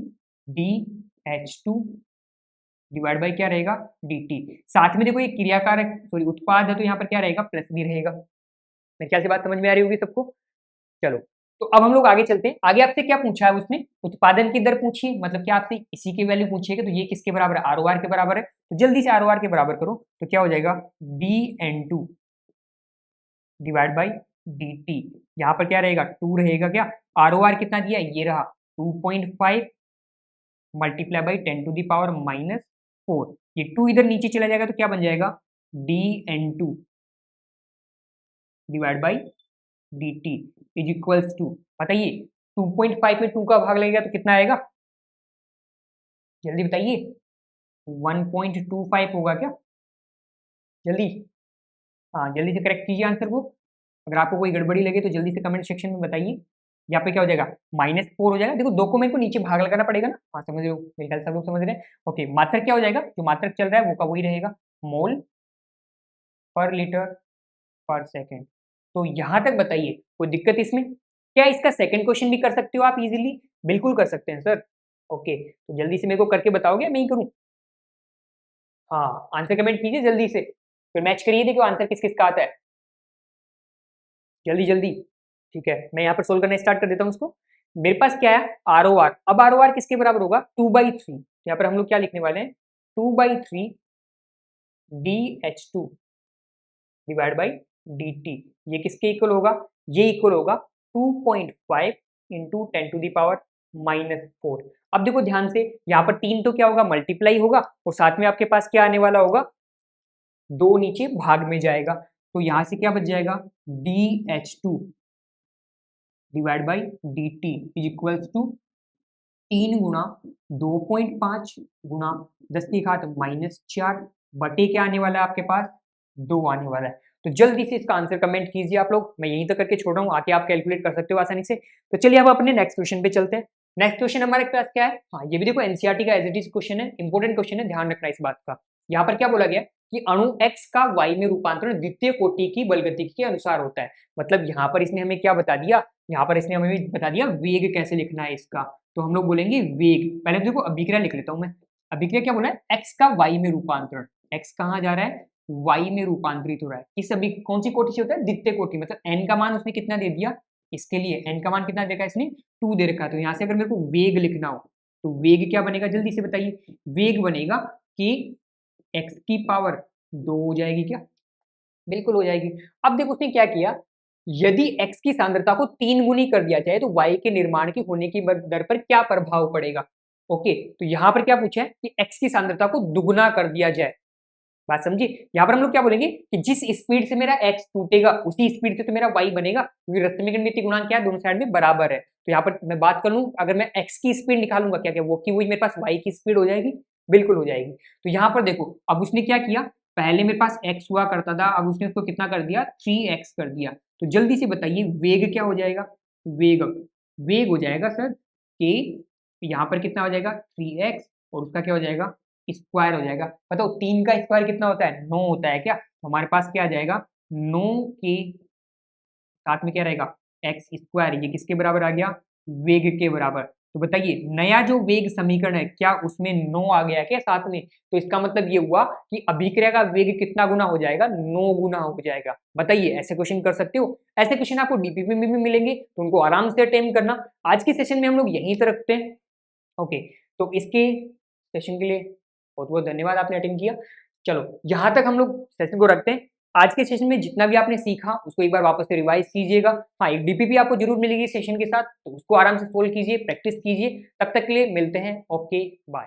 DH2 डिवाइड बाई क्या रहेगा dt, साथ में देखो ये क्रियाकारक सॉरी उत्पाद है तो यहाँ पर क्या रहेगा प्लस भी रहेगा। मेरे ख्याल से बात समझ में आ रही होगी सबको। चलो तो अब हम लोग आगे चलते हैं, आगे आपसे क्या पूछा है उसने, उत्पादन की दर पूछी है, मतलब क्या आपसे इसी की वैल्यू पूछिएगा, तो ये किसके बराबर है ROR के बराबर है, तो जल्दी से ROR के बराबर करो, तो क्या हो जाएगा DN2 डिवाइड बाई dt, यहाँ पर क्या रहेगा 2 रहेगा क्या, ROR कितना दिया ये रहा 2.5 मल्टीप्लाई बाई 10⁻⁻4, ये 2 इधर नीचे चला जाएगा तो क्या बन जाएगा DN2 divide by dt is equals to, बताइए 2.5 में 2 का भाग लगेगा तो कितना आएगा, जल्दी बताइए 1.25 होगा क्या, जल्दी, हाँ जल्दी से करेक्ट कीजिए आंसर को, अगर आपको कोई गड़बड़ी लगे तो जल्दी से कमेंट सेक्शन में बताइए, यहाँ पे क्या हो जाएगा -4 हो जाएगा। देखो 2 को मेरे को नीचे भाग लगाना पड़ेगा ना, हाँ समझ रहे हो, मेरे ख्याल सब लोग समझ रहे हैं। ओके, मात्रक क्या हो जाएगा, जो मात्रक चल रहा है वो का वही रहेगा, मोल पर लीटर पर सेकेंड। तो यहाँ तक बताइए कोई दिक्कत इसमें? क्या इसका सेकंड क्वेश्चन भी कर सकते हो आप इजीली? बिल्कुल कर सकते हैं सर। ओके, तो जल्दी से मेरे को करके बताओगे, मैं ही करूँ? हाँ, आंसर कमेंट कीजिए जल्दी से, फिर मैच करिए, देखो आंसर किस किस का आता है, जल्दी जल्दी। ठीक है, मैं यहाँ पर सोल्व करना स्टार्ट कर देता हूँ उसको। मेरे पास क्या है, आर ओ आर। अब आर ओ आर किसके बराबर होगा, 2/3। यहाँ पर हम लोग क्या लिखने वाले हैं, 2/3 DH2 डिवाइड बाई dt। ये किसके इक्वल होगा, ये इक्वल होगा 2.5 इंटू 10⁻⁻⁴। अब देखो ध्यान से, यहाँ पर 3 तो क्या होगा, मल्टीप्लाई होगा, और साथ में आपके पास क्या आने वाला होगा, 2 नीचे भाग में जाएगा। तो यहां से क्या बच जाएगा, DH2 divide by dt is equals to 3 गुणा 2.5 गुणा 10 की घात -4 बटे क्या आने वाला है आपके पास, 2 आने वाला है। तो जल्दी से इसका आंसर कमेंट कीजिए आप लोग, मैं यहीं तक करके छोड़ रहा हूँ, आके आप कैलकुलेट कर सकते हो आसानी से। तो चलिए अब अपने नेक्स्ट क्वेश्चन पे चलते हैं। नेक्स्ट क्वेश्चन हमारे पास क्या है, हाँ ये भी देखो एनसीईआरटी का एज इट इज क्वेश्चन है, इंपॉर्टेंट क्वेश्चन है, ध्यान रखना इस बात का। यहाँ पर क्या बोला गया कि अणु X का Y में रूपांतरण द्वितीय कोटि की बलगतिकी के अनुसार होता है। मतलब यहाँ पर इसने हमें क्या बता दिया, यहाँ पर इसने हमें बता दिया वेग कैसे लिखना है इसका। तो हम लोग बोलेंगे वेग, पहले तो देखो अभिक्रिया लिख लेता हूं मैं। अभिक्रिया क्या बोला है, x का y में रूपांतरण, x कहाँ जा रहा है, y में रूपांतरित हो रहा है। इस अभी कौन सी कोटि से होता है, द्वितीय कोटि। मतलब n का मान उसने कितना दे दिया, इसके लिए n का मान कितना देखा इसने, 2 दे रखा है। तो यहाँ से अगर मेरे को वेग लिखना हो तो वेग क्या बनेगा, जल्दी से बताइए। वेग बनेगा कि x की पावर 2 हो जाएगी क्या, बिल्कुल हो जाएगी। अब देखो उसने क्या किया, यदि x की सांद्रता को 3 गुनी कर दिया जाए तो y के निर्माण की होने की दर पर क्या प्रभाव पड़ेगा। ओके, तो यहां पर क्या पूछा है कि x की सांद्रता को दुगुना कर दिया जाए। बात समझी, यहां पर हम लोग क्या बोलेंगे कि जिस स्पीड से मेरा x टूटेगा उसी स्पीड से तो मेरा y बनेगा, क्योंकि रश्मिक गणितीय गुणांक क्या है, दोनों साइड में बराबर है। तो यहाँ पर मैं बात कर लूं, अगर मैं x की स्पीड निकालूंगा क्या क्या वो कि वही मेरे पास y की स्पीड हो जाएगी, बिल्कुल हो जाएगी। तो यहाँ पर देखो अब उसने क्या किया, पहले मेरे पास x हुआ करता था, अब उसने उसको कितना कर दिया, 3x कर दिया। तो जल्दी से बताइए वेग क्या हो जाएगा, वेग वेग हो जाएगा सर कि यहाँ पर कितना हो जाएगा 3x, और उसका क्या हो जाएगा स्क्वायर हो जाएगा। बताओ 3 का स्क्वायर कितना होता है, 9 होता है क्या। तो हमारे पास क्या आ जाएगा, 9 के साथ में क्या रहेगा एक्स स्क्वायर, ये किसके बराबर आ गया, वेग के बराबर। तो बताइए नया जो वेग समीकरण है क्या उसमें 9 आ गया क्या साथ में। तो इसका मतलब ये हुआ कि अभिक्रिया का वेग कितना गुना हो जाएगा, 9 गुना हो जाएगा। बताइए ऐसे क्वेश्चन कर सकते हो, ऐसे क्वेश्चन आपको डीपीपी में भी मिलेंगे, तो उनको आराम से अटेम्प्ट करना। आज के सेशन में हम लोग यहीं से रखते हैं। ओके, तो इसके सेशन के लिए बहुत बहुत धन्यवाद, आपने अटेंड किया। चलो यहाँ तक हम लोग सेशन को रखते हैं। आज के सेशन में जितना भी आपने सीखा उसको एक बार वापस से रिवाइज कीजिएगा। हाँ, एक डीपीपी आपको जरूर मिलेगी सेशन के साथ, तो उसको आराम से सोल्व कीजिए, प्रैक्टिस कीजिए। तब तक के लिए मिलते हैं, ओके बाय।